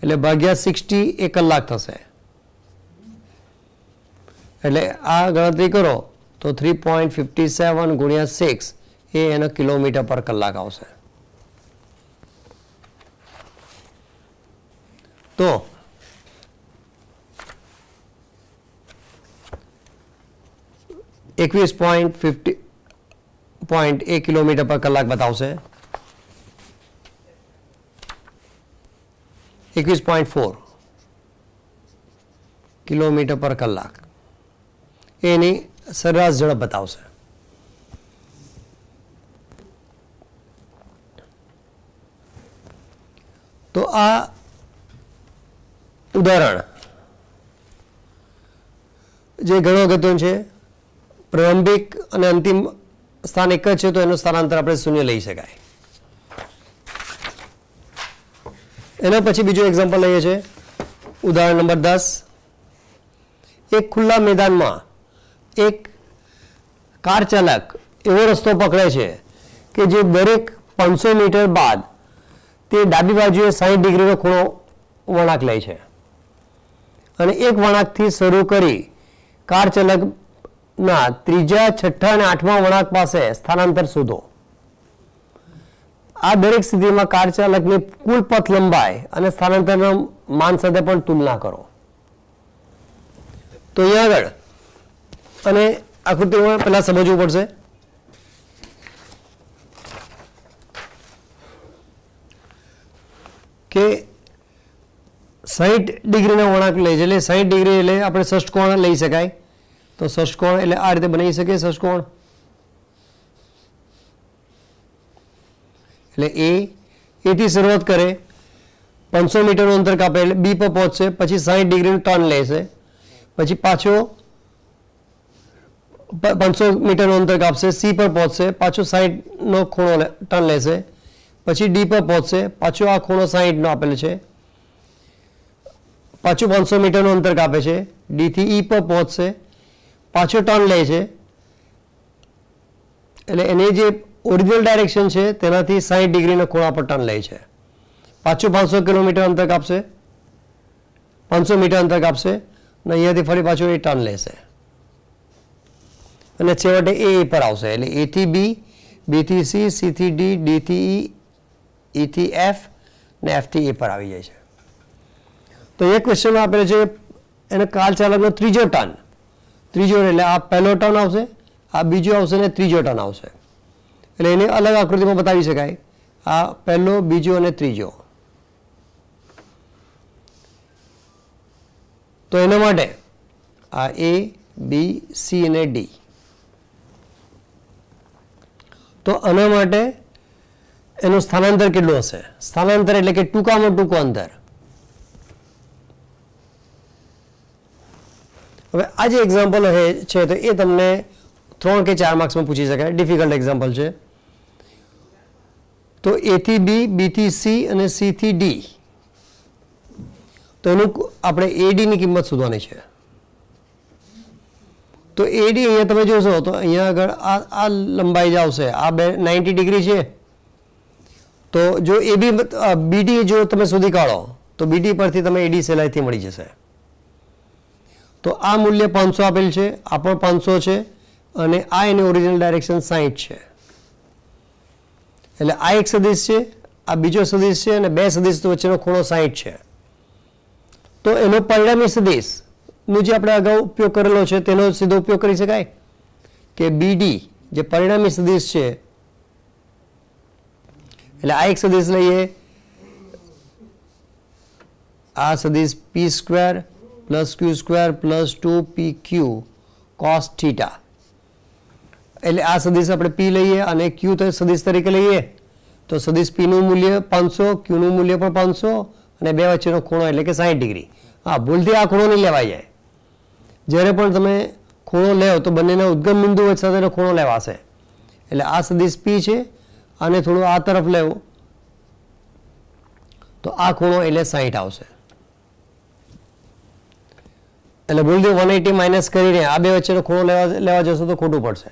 એટલે ભાગ્યા 60 એ કલાક થશે. એટલે આ ગણતરી કરો તો 3.57 ગુણ્યા 6 એ એનો કિલોમીટર પર કલાક આવશે. તો 21.1 કિલોમીટર પર કલાક બતાવશે. 21.4 કિલોમીટર પર કલાક એની સરેરાશ ઝડપ બતાવશે. તો આ ઉદાહરણ જે ઘણો અગત્યનું છે, પ્રારંભિક અને અંતિમ સ્થાન એક જ છે, તો એનું સ્થાનાંતર આપણે શૂન્ય લઈ શકાય. એના પછી બીજું એક્ઝામ્પલ લઈએ છીએ, ઉદાહરણ નંબર 10. એક ખુલ્લા મેદાનમાં એક કાર ચાલક એવો રસ્તો પકડે છે કે જે દરેક 500 મીટર બાદ તે ડાબી બાજુએ 60 ડિગ્રીનો ખૂણો વળાંક લે છે અને એક વળાંકથી શરૂ કરી કાર ચાલકના ત્રીજા, છઠ્ઠા અને આઠમા વળાંક પાસે સ્થાનાંતર શોધો. આ દરેક સ્થિતિમાં કાર ચાલકની કુલ પથ લંબાઈ અને સ્થાનાંતરના માન સાથે પણ તુલના કરો. તો અહીંયા આગળ અને આકૃતિમાં પહેલા સમજવું પડશે કે 60 ડિગ્રીનો વળાંક લે છે, એટલે 60 ડિગ્રી એટલે આપણે ષષ્ઠકોણ લઈ શકાય. તો ષષ્ઠકોણ એટલે આ રીતે બનાવી શકીએ. ષષ્ઠકોણ એટલે એ થી શરૂઆત કરે, 500 મીટરનું અંતર કાપે એટલે બી પર પહોંચશે, પછી 60 ડિગ્રીનું ટર્ન લેશે, પછી પાછો 500 મીટરનું અંતર કાપશે, સી પર પહોંચશે, પાછો 60નો ખૂણો ટર્ન લેશે, પછી ડી પર પહોંચશે, પાછો આ ખૂણો 60નો આપેલો છે, પાછું 500 મીટરનું અંતર કાપે છે, ડી થી ઈ પર પહોંચશે, પાછો ટર્ન લે છે, એટલે એની જે ઓરિજિનલ ડાયરેક્શન છે તેનાથી 60 ડિગ્રીનો ખૂણા પર ટર્ન લે છે, પાછું 500 કિલોમીટર અંતર કાપશે, 500 મીટર અંતર કાપશે અને અહીંયાથી ફરી પાછું એ ટર્ન લેશે અને છેવટે એ પર આવશે. એટલે એ થી બી, બી થી સી, સી થી ડી, ડી થી ઈ, ઈ થી એફ અને એફ થી એ પર આવી જાય છે. તો એક ક્વેશ્ચનમાં આપેલો છે એને કાર ચાલકનો ત્રીજો ટર્ન, ત્રીજો એટલે આ પહેલો ટર્ન આવશે, આ બીજો આવશે અને ત્રીજો ટર્ન આવશે. એટલે એને અલગ આકૃતિમાં બતાવી શકાય, આ પહેલો, બીજો અને ત્રીજો. તો એના માટે આ એ, બી, સી અને ડી. તો આના માટે એનું સ્થાનાંતર કેટલું હશે? સ્થાનાંતર એટલે કે ટૂંકામાં ટૂંકું અંતર. હવે આ જે એક્ઝામ્પલ છે તો એ તમને 3 કે 4 માર્ક્સમાં પૂછી શકાય, ડિફિકલ્ટ એક્ઝામ્પલ છે. તો એ થી બી, બી થી સી અને સી થી ડી. તો એનું આપણે એડીની કિંમત શોધવાની છે. તો એડી અહીંયા તમે જોશો તો અહીંયા આગળ આ લંબાઈ જ આવશે, આ 90 ડિગ્રી છે. તો જો એબી બીડી જો તમે શોધી કાઢો તો બીડી પરથી તમે એડી સહેલાઈથી મળી જશે. તો આ મૂલ્ય 500 આપેલ છે, આ પણ 500 છે અને આ એની ઓરિજિનલ ડાયરેક્શન 60 છે. એટલે આ એક સદિશ છે, આ બીજો સદિશ છે અને બે સદિશ વચ્ચેનો ખૂણો 60 છે. તો એનો પરિણામી સદિશનો જે આપણે અગાઉ ઉપયોગ કરેલો છે તેનો સીધો ઉપયોગ કરી શકાય કે બીડી જે પરિણામી સદિશ છે, એટલે આ એક સદિશ લઈએ, આ સદિશ P square plus Q square plus 2pq cos theta. એટલે આ સદિશ આપણે પી લઈએ અને ક્યુ તો સદિશ તરીકે લઈએ તો સદિશ પી નું મૂલ્ય 500, ક્યુ નું મૂલ્ય પણ 500 અને બે વચ્ચેનો ખૂણો એટલે કે 60 ડિગ્રી. હા, ભૂલથી આ ખૂણો નહીં લેવાઈ જાય. જ્યારે પણ તમે ખૂણો લેવો તો બંનેના ઉદ્ગમ બિંદુ સાથેનો ખૂણો લેવાશે. એટલે આ સદિશ પી છે અને થોડું આ તરફ લેવો તો આ ખૂણો એટલે 60 આવશે. એટલે ભૂલથી 180 માઇનસ કરીને આ બે વચ્ચેનો ખૂણો લેવા જશો તો ખોટું પડશે.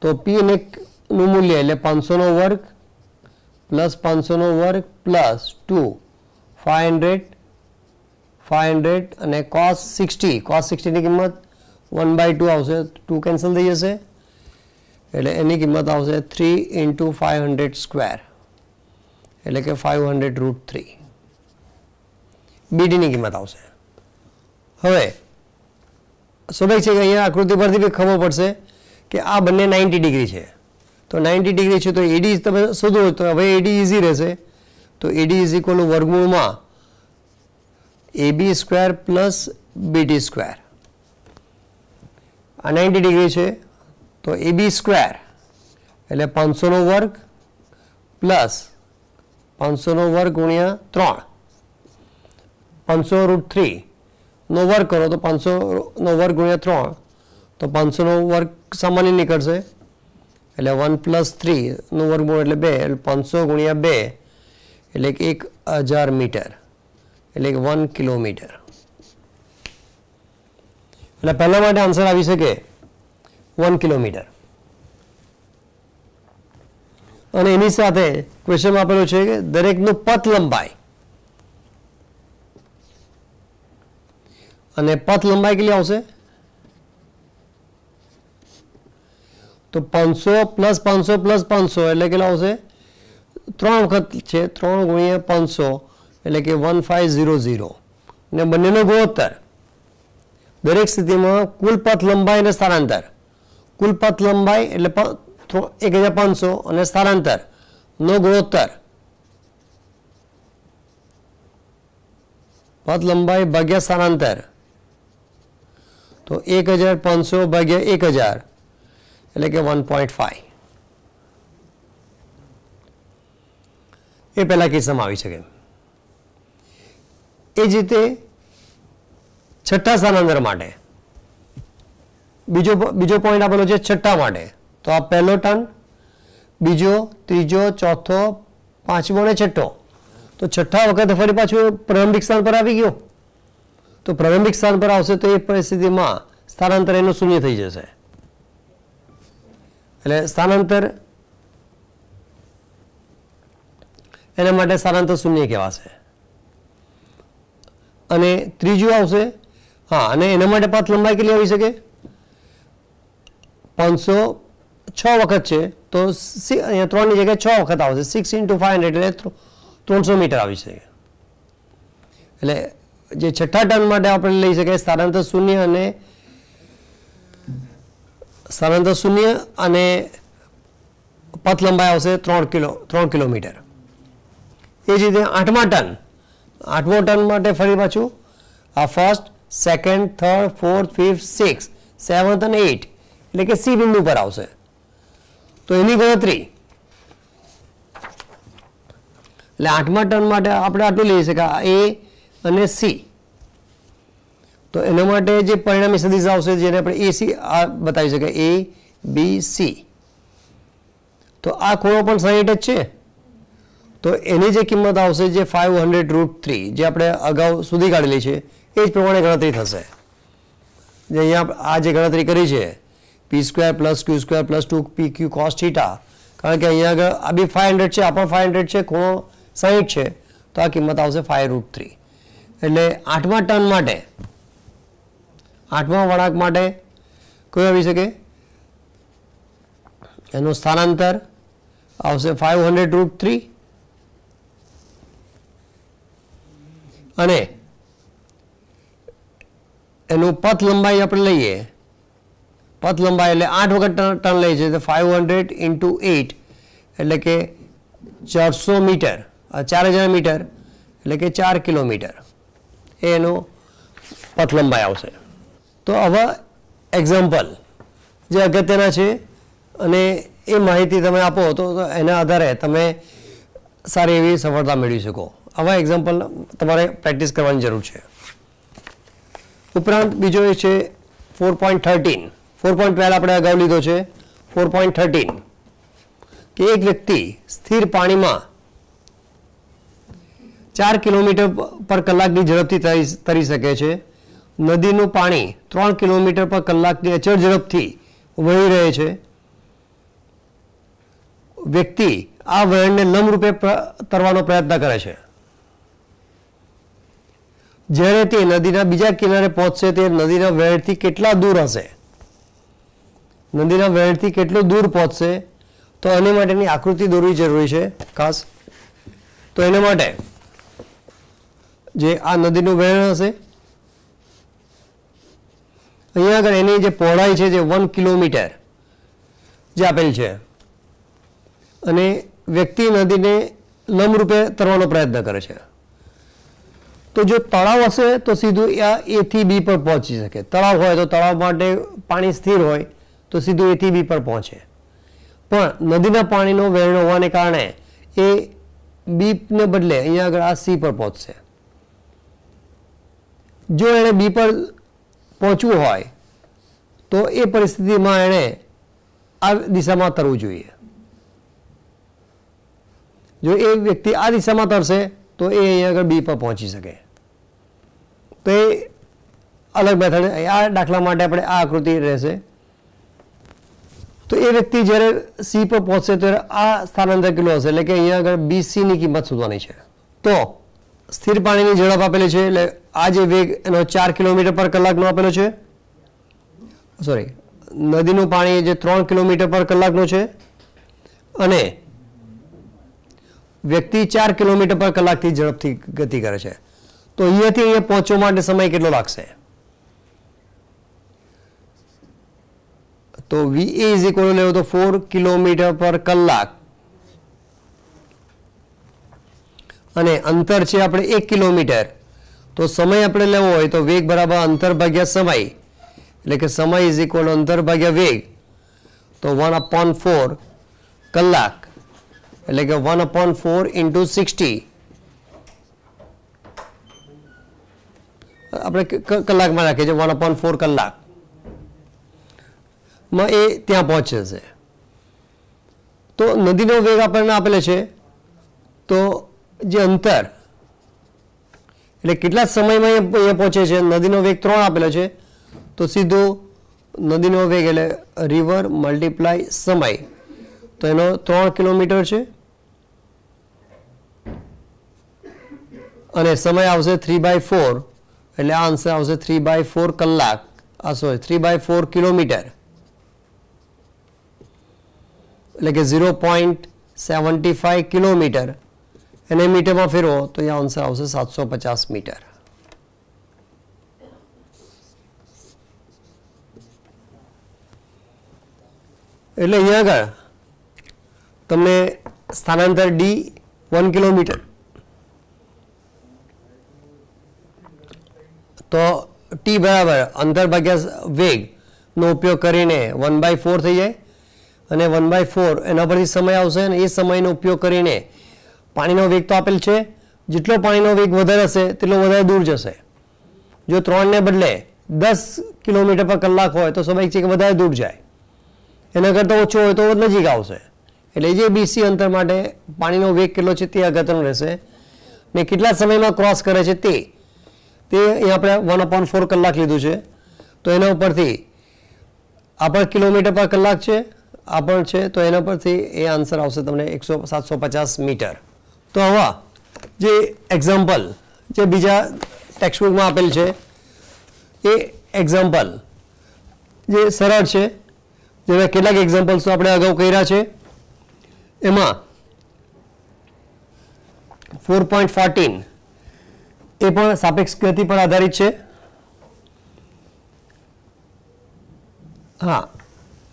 તો પી નું મૂલ્ય એટલે 500 નો વર્ગ પ્લસ 500 નો વર્ગ પ્લસ 2 500 અને cos 60 ની કિંમત 1/2 આવશે, 2 કેન્સલ થઈ જશે એટલે એની કિંમત આવશે 3 × 500 સ્ક્વેર એટલે કે 500√3 બીડી ની કિંમત આવશે. હવે સ્વાભાવિક છે કે અહીંયા આકૃતિ પરથી બી ખબર પડશે કે આ બંને 90 ડિગ્રી છે. તો 90 ડિગ્રી છે તો એડી તમે શોધો તો હવે એડી ઇઝી રહેશે. તો એડી ઇઝ ઇક્વલ ટુ વર્ગમૂળમાં એબી સ્ક્વેર પ્લસ બીડી સ્ક્વેર. આ 90 ડિગ્રી છે તો એબી સ્ક્વેર એટલે 500 નો વર્ગ પ્લસ 500 નો વર્ગ ગુણ્યા 3 500√3 નો વર્ગ કરો તો 500 નો વર્ગ ગુણ્યા 3 તો 500 નો વર્ગ સામાન્ય નીકળશે એટલે 1 + 3 નો વર્ગમૂળ એટલે 2 એટલે 500 ગુણ્યા 2 એટલે કે 1000 મીટર એટલે કે 1 કિલોમીટર. એટલે પહેલા માટે આન્સર આવી શકે 1 કિલોમીટર. અને એની સાથે ક્વેશ્ચન આપેલો છે કે દરેકનું પથ લંબાઈ અને પથ લંબાઈ કેટલી આવશે તો 500 + 500 + 500 એટલે કેટલા આવશે 3 વખત છે 3 ગુણ્યા 500 એટલે કે 1500 ને બંનેનો ગુણોત્તર દરેક સ્થિતિમાં કુલ પથ લંબાઈ અને સ્થાનાંતર કુલ પથ લંબાઈ એટલે 1500 અને સ્થાનાંતર નો ગુણોત્તર પથ લંબાઈ ભાગ્યા સ્થાનાંતર તો 1500 ભાગ્યા 1000 એટલે કે 1.5 એ પહેલા કિસ્સામાં આવી શકે. એ જ રીતે છઠ્ઠા સ્થાનાંતર માટે બીજો પોઈન્ટ આપેલો છે છઠ્ઠા માટે તો આ પહેલો ટર્ન બીજો ત્રીજો ચોથો પાંચમો અને છઠ્ઠો તો છઠ્ઠા વખતે ફરી પાછું પ્રારંભિક સ્થાન પર આવી ગયો તો પ્રારંભિક સ્થાન પર આવશે તો એ પરિસ્થિતિમાં સ્થાનાંતર એનું શૂન્ય થઈ જશે એટલે સ્થાનાંતર એના માટે સ્થાનાંતર શૂન્ય કહેવાશે. અને ત્રીજું આવશે હા અને એના માટે પથ લંબાઈ કેટલી આવી શકે 506 વખત છે તો અહીંયા 3 ની જગ્યાએ 6 વખત આવશે 6 × 500 એટલે 300 મીટર આવી શકે. એટલે જે છઠ્ઠા ટર્ન માટે આપણે લઈ શકીએ સ્થાનાંતર શૂન્ય અને પથ લંબાઈ આવશે 3 કિલોમીટર. એ જ રીતે આઠમો ટર્ન માટે ફરી પાછું આ first second third fourth fifth six seventh અને 8 એટલે કે સી બિંદુ પર આવશે તો એની ગણતરી એટલે આઠમા ટર્ન માટે આપણે આટલું લઈ શકાય એ અને સી તો એના માટે જે પરિણામી સદિશ આવશે જેને આપણે એસી આ બતાવી શકાય એ બી સી તો આ ખૂણો પણ 60 જ છે તો એની જે કિંમત આવશે જે 500√3 જે આપણે અગાઉ સુધી કાઢેલી છે એ જ પ્રમાણે ગણતરી થશે. જે અહીંયા આ જે ગણતરી કરી છે p² + q² + 2pq cos θ કારણ કે અહીંયા આગળ આ બી 500 છે આ પણ 500 છે ખૂણો 60 છે તો આ કિંમત આવશે 5√3. એટલે આઠમા ટર્ન માટે આઠમા વળાંક માટે કયું આવી શકે એનું સ્થાનાંતર આવશે 500√3 અને એનું પથ લંબાઈ આપણે લઈએ પથ લંબાઈ એટલે 8 વખત ટર્ન લઈએ છે તો 500 × 8 એટલે કે 400 મીટર 4000 મીટર એટલે કે 4 કિલોમીટર એનો પથ લંબાઈ આવશે. તો આવા એક્ઝામ્પલ જે અગત્યના છે અને એ માહિતી તમે આપો તો એના આધારે તમે સારી એવી સફળતા મેળવી શકો. આવા એક્ઝામ્પલ તમારે પ્રેક્ટિસ કરવાની જરૂર છે. ઉપરાંત બીજો એ છે 4.13 4.12 આપણે અગાઉ લીધો છે 4.13 કે એક વ્યક્તિ સ્થિર પાણીમાં 4 કિલોમીટર પર કલાકની ઝડપથી તરી શકે છે. નદીનું પાણી 3 કિલોમીટર પર કલાકની અચળ ઝડપથી વહી રહે છે. વ્યક્તિ આ વહેણને લંબરૂપે તરવાનો પ્રયત્ન કરે છે. જ્યારે તે નદીના બીજા કિનારે પહોંચશે તે નદીના વહેણથી કેટલા દૂર હશે નદીના વહેણથી કેટલું દૂર પહોંચશે તો એની માટેની આકૃતિ દોરવી જરૂરી છે ખાસ. તો એના માટે જે આ નદીનું વહેણ હશે અહીંયા આગળ એની જે પહોળાઈ છે જે 1 કિલોમીટર જે આપેલ છે અને વ્યક્તિ નદીને લંબરૂપે તરવાનો પ્રયત્ન કરે છે. તો જો તળાવ હશે તો સીધું એ થી બી પર પહોંચી શકે. તળાવ હોય તો તળાવ માટે પાણી સ્થિર હોય તો સીધું એ થી બી પર પહોંચે પણ નદીના પાણીનો વહેણ હોવાને કારણે એ બીને બદલે અહીંયા આગળ આ સી પર પહોંચશે. જો એણે બી પર પહોંચવું હોય તો એ પરિસ્થિતિમાં એણે આ દિશામાં તરવું જોઈએ. જો એ વ્યક્તિ આ દિશામાં તરશે તો એ અહીંયા આગળ બી પર પહોંચી શકે. તો એ અલગ મેથડ. આ દાખલા માટે આપણે આ આકૃતિ રહેશે. તો એ વ્યક્તિ જ્યારે સી પર પહોંચશે ત્યારે આ સ્થાનાંતર કેટલું હશે, એટલે કે અહીંયા આગળ BC ની કિંમત શોધવાની છે. તો સ્થિર પાણીની ઝડપ આપેલી છે, એટલે આ જે વેગ એનો 4 કિલોમીટર પર કલાકનો આપેલો છે. સોરી, નદીનું પાણી જે 3 કિલોમીટર પર કલાકનું છે અને વ્યક્તિ 4 કિલોમીટર પર કલાકથી ઝડપથી ગતિ કરે છે. તો અહીંયાથી અહીંયા પહોંચવા માટે સમય કેટલો લાગશે? તો VA ઇઝ ઇક્વલ લેવો તો 4 કિલોમીટર પર કલાક અને અંતર છે આપણે 1 કિલોમીટર. તો સમય આપણે લેવો હોય તો વેગ બરાબર અંતર ભાગ્યા સમય, એટલે કે સમય ઇઝ ઇક્વલ અંતર ભાગ્યા વેગ. તો 1/4 કલાક, એટલે કે 1/4 into 60. આપણે કલાકમાં રાખીએ છીએ 1/4 કલાક માં એ ત્યાં પહોંચે છે. તો નદીનો વેગ આપણને આપેલો છે, તો જે અંતર એટલે કેટલા સમયમાં અહીંયા પહોંચે છે, નદીનો વેગ 3 આપેલો છે, તો સીધો નદીનો વેગ એટલે રિવર મલ્ટીપ્લાય સમય, તો એનો 3 કિલોમીટર છે અને સમય આવશે 3/4, એટલે આ આન્સર આવશે 3/4 કલાક. સોરી 3/4 કિલોમીટર, એટલે કે 0.75 કિલોમીટર. એને મીટરમાં ફેરવો તો અહીંયા આન્સર આવશે 750 મીટર. એટલે અહીંયા આગળ તમને સ્થાનાંતર D 1 કિલોમીટર, તો T બરાબર અંતર ભાગ્યા વેગનો ઉપયોગ કરીને 1/4 થઈ જાય અને 1/4 એના પરથી સમય આવશે અને એ સમયનો ઉપયોગ કરીને પાણીનો વેગ તો આપેલ છે, જેટલો પાણીનો વેગ વધારે હશે તેટલો વધારે દૂર જશે. જો 3 ને બદલે 10 કિલોમીટર પર કલાક હોય તો સ્વાભાવિક છે કે વધારે દૂર જાય, એના કરતાં ઓછો હોય તો નજીક આવશે. એટલે જે BC અંતર માટે પાણીનો વેગ કેટલો છે તે અગત્યનું રહેશે ને કેટલા સમયમાં ક્રોસ કરે છે તે અહીંયા આપણે 1/4 કલાક લીધું છે. તો એના ઉપરથી આ પણ કિલોમીટર પર કલાક છે, આ પણ છે, તો એના પરથી એ આન્સર આવશે તમને 750 મીટર. તો આવા જે એક્ઝામ્પલ જે બીજા ટેક્સ્ટબુકમાં આપેલ છે એ એક્ઝામ્પલ જે સરળ છે, જેના કેટલાક એક્ઝામ્પલ્સ આપણે અગાઉ કર્યા છે. એમાં 4.14 એ પણ સાપેક્ષ ગતિ પર આધારિત છે. હા,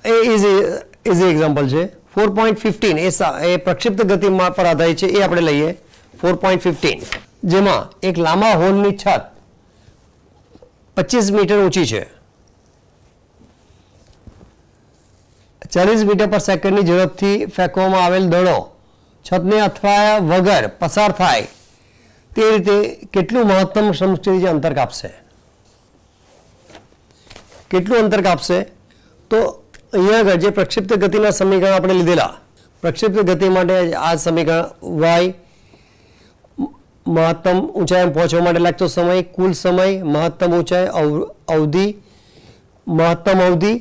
એ ઇઝી એક્ઝામ્પલ છે. 4.15 એ પ્રક્ષિપ્ત ગતિ પર આધારિત છે. એ આપણે લઈએ 4.15, જેમાં એક લાંબા હોલની છત 25 મીટર ઊંચી છે, 40 મીટર પર સેકન્ડની ઝડપથી ફેંકવામાં આવેલ દડો છતને અથડાયા વગર પસાર થાય તે રીતે કેટલું મહત્તમ સમક્ષ અંતર કાપશે? કેટલું અંતર કાપશે? તો અહીંયા આગળ જે પ્રક્ષિપ્ત ગતિના સમીકરણ આપણે લીધેલા, પ્રક્ષિપ્ત ગતિ માટે આ સમીકરણ y મહત્તમ ઊંચાઈ પહોંચવા માટે લાગતો સમય, કુલ સમય, મહત્તમ ઊંચાઈ, અવધિ, મહત્તમ અવધિ.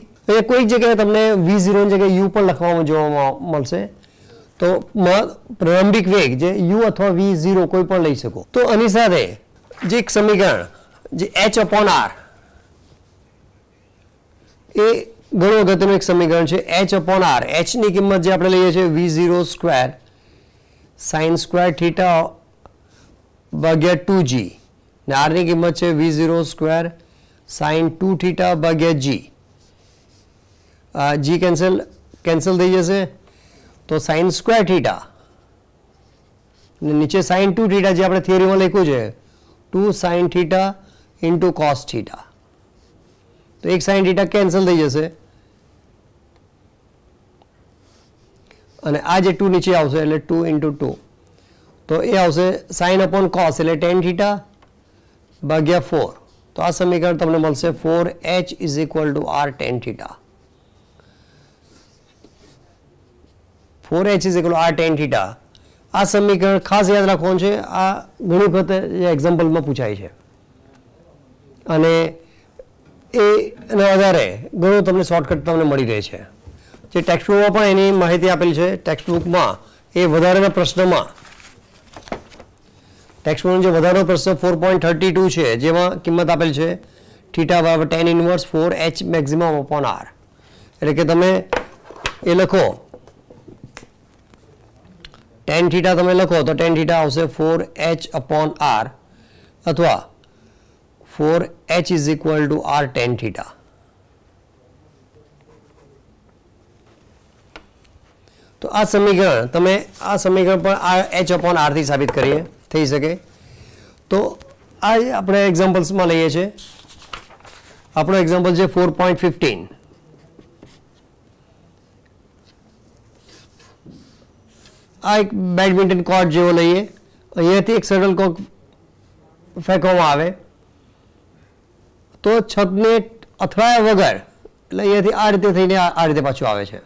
કોઈક જગ્યાએ તમને V0 ની જગ્યાએ U પણ લખવામાં જોવા મળશે. તો પ્રારંભિક વેગ જે U અથવા V0 કોઈ પણ લઈ શકો. તો આની સાથે જે એક સમીકરણ જે h/r એ ઘણું અગત્યનું એક સમીકરણ છે. h/r, h ની કિંમત જે આપણે લઈએ છીએ V0² sin² ભાગ્યા 2g ને r ની કિંમત છે V0² sin² ભાગ્યા g. g કેન્સલ થઈ જશે તો sin² નીચે sin2 જે આપણે થિયરીમાં લખ્યું છે 2 sin into cos θ, તો એક sin θ કેન્સલ થઈ જશે અને આ જે 2 નીચે આવશે એટલે 2 into 2, તો એ આવશે sin/cos એટલે tan θ ભાગ્યા 4. તો આ સમીકરણ તમને મળશે 4h is equal two r tan theta. 4h is equal two r tan theta. આ સમીકરણ ખાસ યાદ રાખવાનું છે. આ ઘણી વખત એક્ઝામ્પલમાં પૂછાય છે અને એના આધારે ઘણું તમને શોર્ટકટ તમને મળી રહે છે. જે ટેક્સ્ટબુકમાં પણ એની માહિતી આપેલી છે. ટેક્સ્ટબુકમાં એ વધારાના પ્રશ્નમાં ટેક્સ્ટબુકનો જે વધારાનો પ્રશ્ન 4.32 છે જેમાં કિંમત આપેલ છે થીટા બરાબર tan inverse 4h maximum upon r. એટલે કે તમે એ લખો tan થીટા તમે લખો તો tan થીટા આવશે 4h અપોન r અથવા 4h is equal two r tan theta. તો આ સમીકરણ તમે આ સમીકરણ પણ h અપોન r થી સાબિત કરીએ થઈ શકે. તો આ આપણે એક્ઝામ્પલ્સમાં લઈએ છીએ. આપણો એક્ઝામ્પલ છે 4.15. આ એક બેડમિન્ટન કોર્ટ જેવો લઈએ. અહીંયાથી એક શટલકોક ફેંકવામાં આવે તો છતને અથડાયા વગર એટલે અહીંયાથી આ રીતે થઈને આ રીતે પાછું આવે છે.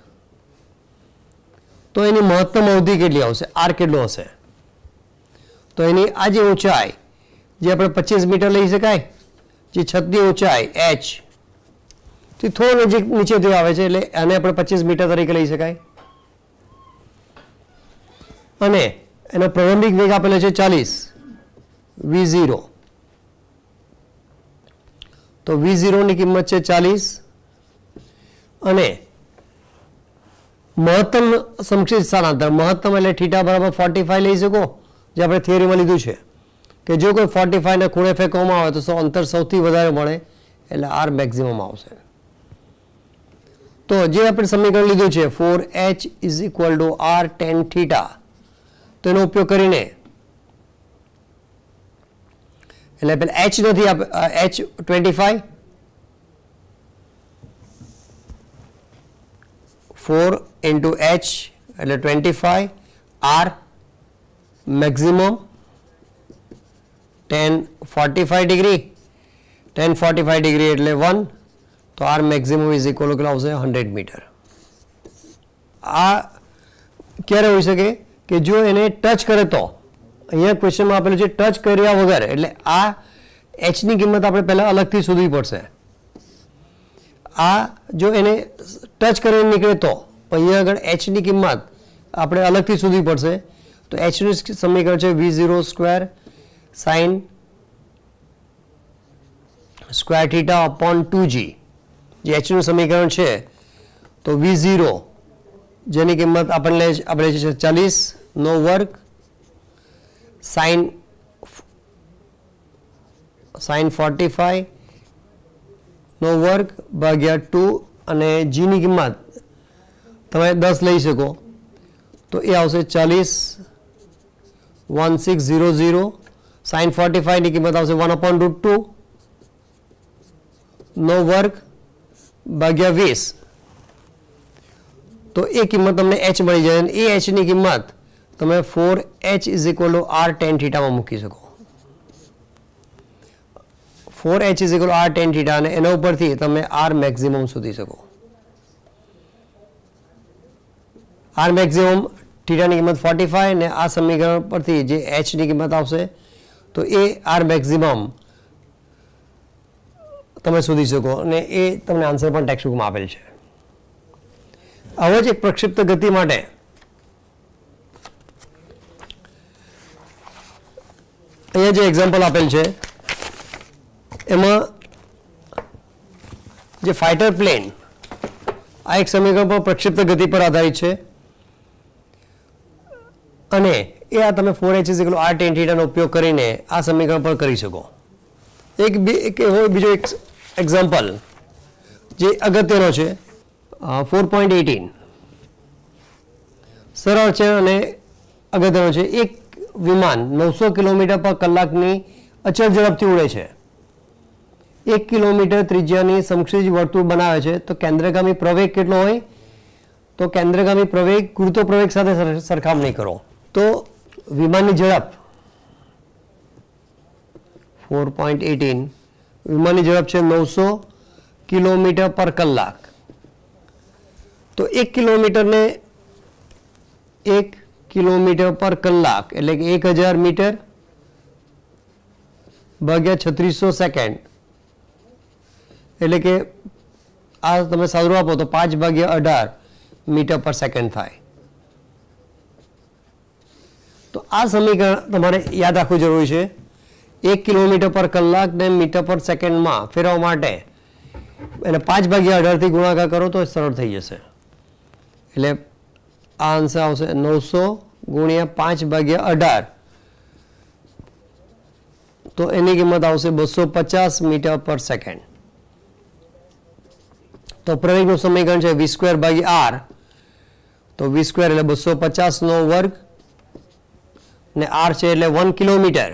તો એની મહત્તમ અવધિ કેટલી આવશે? આર કેટલો હશે? તો એની આ જે ઊંચાઈ જે આપણે 25 મીટર લઈ શકાય, જે છતની ઊંચાઈ h થી થોડો નજીક નીચેથી આવે છે એટલે આને આપણે 25 મીટર તરીકે લઈ શકાય. અને એનો પ્રારંભિક વેગ આપેલો છે 40 v0. તો v0 ની કિંમત છે 40 અને મહત્તમ સમક્ષિત સ્થાનાંતર મહત્તમ એટલે થીટા બરાબર 45 લઈ શકો, જે આપણે થિયરીમાં લીધું છે કે જો કોઈ 45 ને ખૂણે ફેંકવામાં આવે તો અંતર સૌથી વધારે મળે એટલે r મેક્સિમમ આવશે. તો જે આપણે સમીકરણ લીધું છે 4h is equal two r tan theta, તો એનો ઉપયોગ કરીને એટલે પેલા h નથી h 25 4 into h એટલે 25 r maximum tan 45 degree tan 45 degree એટલે 1 તો r maximum is equal two આવશે 100 મીટર. આ ક્યારે હોઈ શકે કે જો એને ટચ કરે તો અહીંયા ક્વેશ્ચનમાં આપેલું છે ટચ કર્યા વગર એટલે આ h ની કિંમત આપણે પહેલાં અલગથી શોધવી પડશે. આ જો એને ટચ કરીને નીકળે તો અહીંયા આગળ h ની કિંમત આપણે અલગથી શોધવી પડશે. તો h નું સમીકરણ છે v0 square sine square theta upon 2g. જે h નું સમીકરણ છે તો v0 જેની કિંમત આપણે છે 40 નો વર્ગ સાઇન 45 નો વર્ગ ભાગ્યા 2 અને g ની કિંમત તમે 10 લઈ શકો તો એ આવશે 40 1600 સાઇન 45 ની કિંમત આવશે 1/√2 નો વર્ગ ભાગ્યા 20. તો એ કિંમત તમને h મળી જાય અને એ h ની કિંમત તમે 4h is equal two r tan થીટામાં મૂકી શકો. 4h is equal two r tan theta અને એના ઉપરથી તમે r મેક્સિમમ શોધી શકો. r મેક્સિમમ થીટાની કિંમત 45 અને આ સમીકરણ પરથી જે h ની કિંમત આવશે તો એ r મેક્સિમમ તમે શોધી શકો અને એ તમને આન્સર પણ ટેક્સ્ટબુકમાં આપેલ છે. હવે જ એક પ્રક્ષિપ્ત ગતિ માટે અહીંયા જે એક્ઝામ્પલ આપેલ છે એમાં જે ફાઇટર પ્લેન આ એક સમીકરણ પર પ્રક્ષિપ્ત ગતિ પર આધારિત છે અને એ આ તમે 4h is equal two r tan થીટાનો ઉપયોગ કરીને આ સમીકરણ પર કરી શકો. બીજો એક એક્ઝામ્પલ જે અગત્યનો છે 4.18 સરળ છે અને અગત્યનો છે. એક વિમાન 900 કિલોમીટર પર કલાકની અચળ ઝડપથી ઉડે છે. 1 કિલોમીટર ત્રિજ્યાની સમક્ષિજ વર્તુળ બનાવે છે તો કેન્દ્રગામી પ્રવેગ કેટલો હોય? તો કેન્દ્રગામી પ્રવેગ ગુરુત્વ પ્રવેગ સાથે સરખામણી કરો તો વિમાનની ઝડપ 4.18 વિમાનની ઝડપ છે 900 કિલોમીટર પર કલાક. તો 1 કિલોમીટરને 1 કિલોમીટર પર કલાક એટલે કે 1000 મીટર ભાગ્યા 3600 સેકન્ડ એટલે કે આ તમે સાદું આપો તો 5/18 મીટર પર સેકન્ડ થાય. તો આ સમીકરણ તમારે યાદ રાખવું જરૂરી છે. 1 કિલોમીટર પર કલાક ને મીટર પર સેકન્ડમાં ફેરવવા માટે એટલે 5/18 થી ગુણાકાર કરો તો સરળ થઈ જશે. એટલે આ આન્સર આવશે 900 ગુણ્યા 5/18 તો એની કિંમત આવશે 250 મીટર પર સેકન્ડ. તો પ્રવેગનું સમીકરણ છે v²/r. તો v² એટલે 250 નો વર્ગ ને r છે એટલે 1 કિલોમીટર.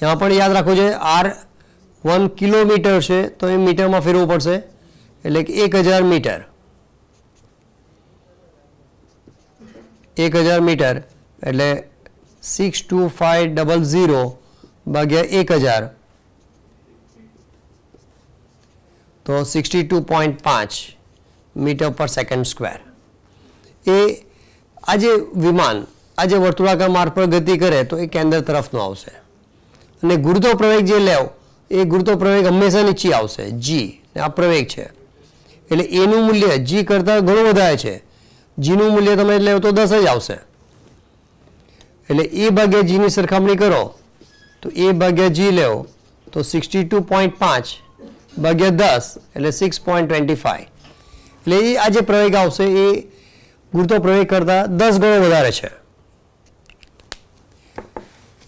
यहाँ પણ યાદ રાખવું છે r 1 કિલોમીટર છે તો એ મીટરમાં ફેરવવું પડશે એટલે કે 1000 મીટર. 1000 મીટર એટલે 62500 ભાગ્યા 1000 તો 62.5 મીટર પર સેકન્ડ સ્ક્વેર. એ આ જે વિમાન આ જે વર્તુળાકાર માર્ગ પર ગતિ કરે તો એ કેન્દ્ર તરફનું આવશે અને ગુરુત્વ પ્રવેગ જે લેવ એ ગુરુત્વ પ્રવેગ હંમેશા નીચે આવશે જી. આ પ્રવેગ છે એટલે એનું મૂલ્ય જી કરતાં ઘણું વધારે છે. જીનું મૂલ્ય તમે લેવ તો 10 જ આવશે. એટલે એ ભાગ્યા જીની સરખામણી કરો તો એ ભાગ્યા જી લેવો તો 62.5 ભાગ્યા 10 એટલે 6.25 એટલે એ આ જે પ્રવેગ આવશે એ ગુરુત્વ પ્રવેગ કરતાં 10 ગણો વધારે છે.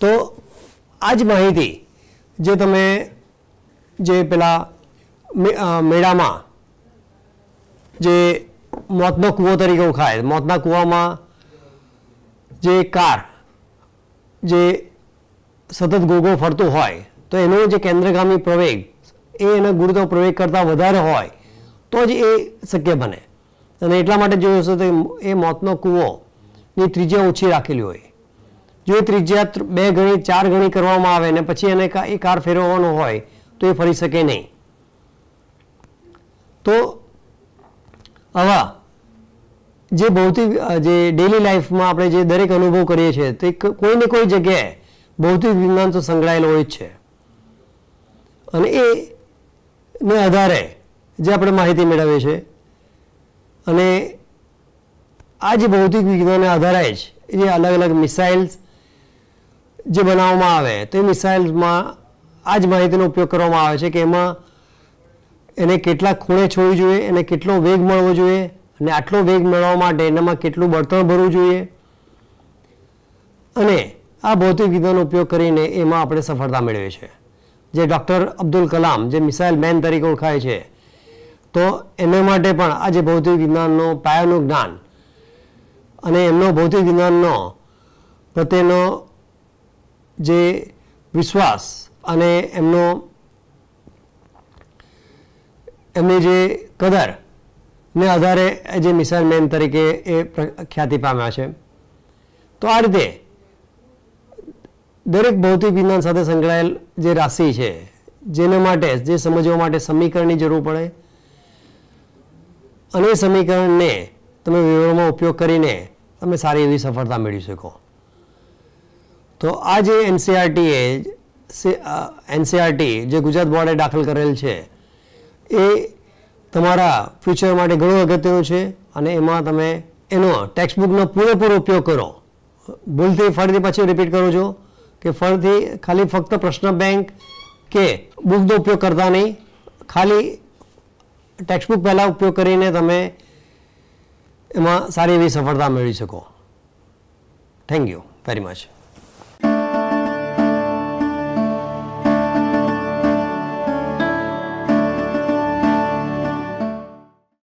તો આ જ માહિતી જે તમે જે પેલા મેળામાં જે મોતનો કૂવો તરીકે ઓળખાય મોતના કૂવામાં જે કાર જે સતત ગોળ ફરતું હોય તો એનો જે કેન્દ્રગામી પ્રવેગ એ એના ગુરુત્વ પ્રવેગ કરતાં વધારે હોય તો જ એ શક્ય બને. અને એટલા માટે જોયું હશે તો એ મોતનો કૂવોની ત્રિજ્યા ઓછી રાખેલી હોય. જો એ ત્રિજ્યા 2 ગણી 4 ગણી કરવામાં આવે ને પછી એને એ કાર ફેરવવાનો હોય તો એ ફરી શકે નહીં. તો આવા જે ભૌતિક જે ડેલી લાઈફમાં આપણે જે દરેક અનુભવ કરીએ છીએ તે કોઈ ને કોઈ જગ્યાએ ભૌતિક વિજ્ઞાન તો સંકળાયેલો હોય જ છે. અને એને આધારે જે આપણે માહિતી મેળવીએ છીએ અને આ જે ભૌતિક વિજ્ઞાનને આધારે જ જે અલગ અલગ મિસાઇલ્સ જે બનાવવામાં આવે તો એ મિસાઇલ્સમાં આ જ માહિતીનો ઉપયોગ કરવામાં આવે છે કે એમાં એને કેટલા ખૂણે છોડવી જોઈએ, એને કેટલો વેગ મળવો જોઈએ અને આટલો વેગ મેળવવા માટે એનામાં કેટલું બળતણ ભરવું જોઈએ. અને આ ભૌતિક વિજ્ઞાનનો ઉપયોગ કરીને એમાં આપણે સફળતા મેળવીએ છીએ. જે ડૉક્ટર અબ્દુલ કલામ જે મિસાઇલ મેન તરીકે ઓળખાય છે તો એના માટે પણ આ જે ભૌતિક વિજ્ઞાનનો પાયાનું જ્ઞાન અને એમનો ભૌતિક વિજ્ઞાનનો પ્રત્યેનો જે વિશ્વાસ અને એમની જે કદરને આધારે જે મિસાઇલ મેન તરીકે એ ખ્યાતિ પામ્યા છે. તો આ રીતે દરેક ભૌતિક વિજ્ઞાન સાથે સંકળાયેલ જે રાશિ છે જેને માટે જે સમજવા માટે સમીકરણની જરૂર પડે અને એ સમીકરણને તમે વિવરણમાં ઉપયોગ કરીને તમે સારી એવી સફળતા મેળવી શકો. તો આ જે એનસીઆરટી જે ગુજરાત બોર્ડે દાખલ કરેલ છે એ તમારા ફ્યુચર માટે ઘણું અગત્યનું છે અને એમાં તમે એનો ટેક્સ્ટબુકનો પૂરેપૂરો ઉપયોગ કરો. ભૂલથી ફરીથી પાછી રિપીટ કરું છું કે ફરીથી ખાલી ફક્ત પ્રશ્ન બેંક કે બુકનો ઉપયોગ કરતા નહીં, ખાલી ટેક્સ્ટબુક પહેલાં ઉપયોગ કરીને તમે એમાં સારી એવી સફળતા મેળવી શકો. Thank you very much.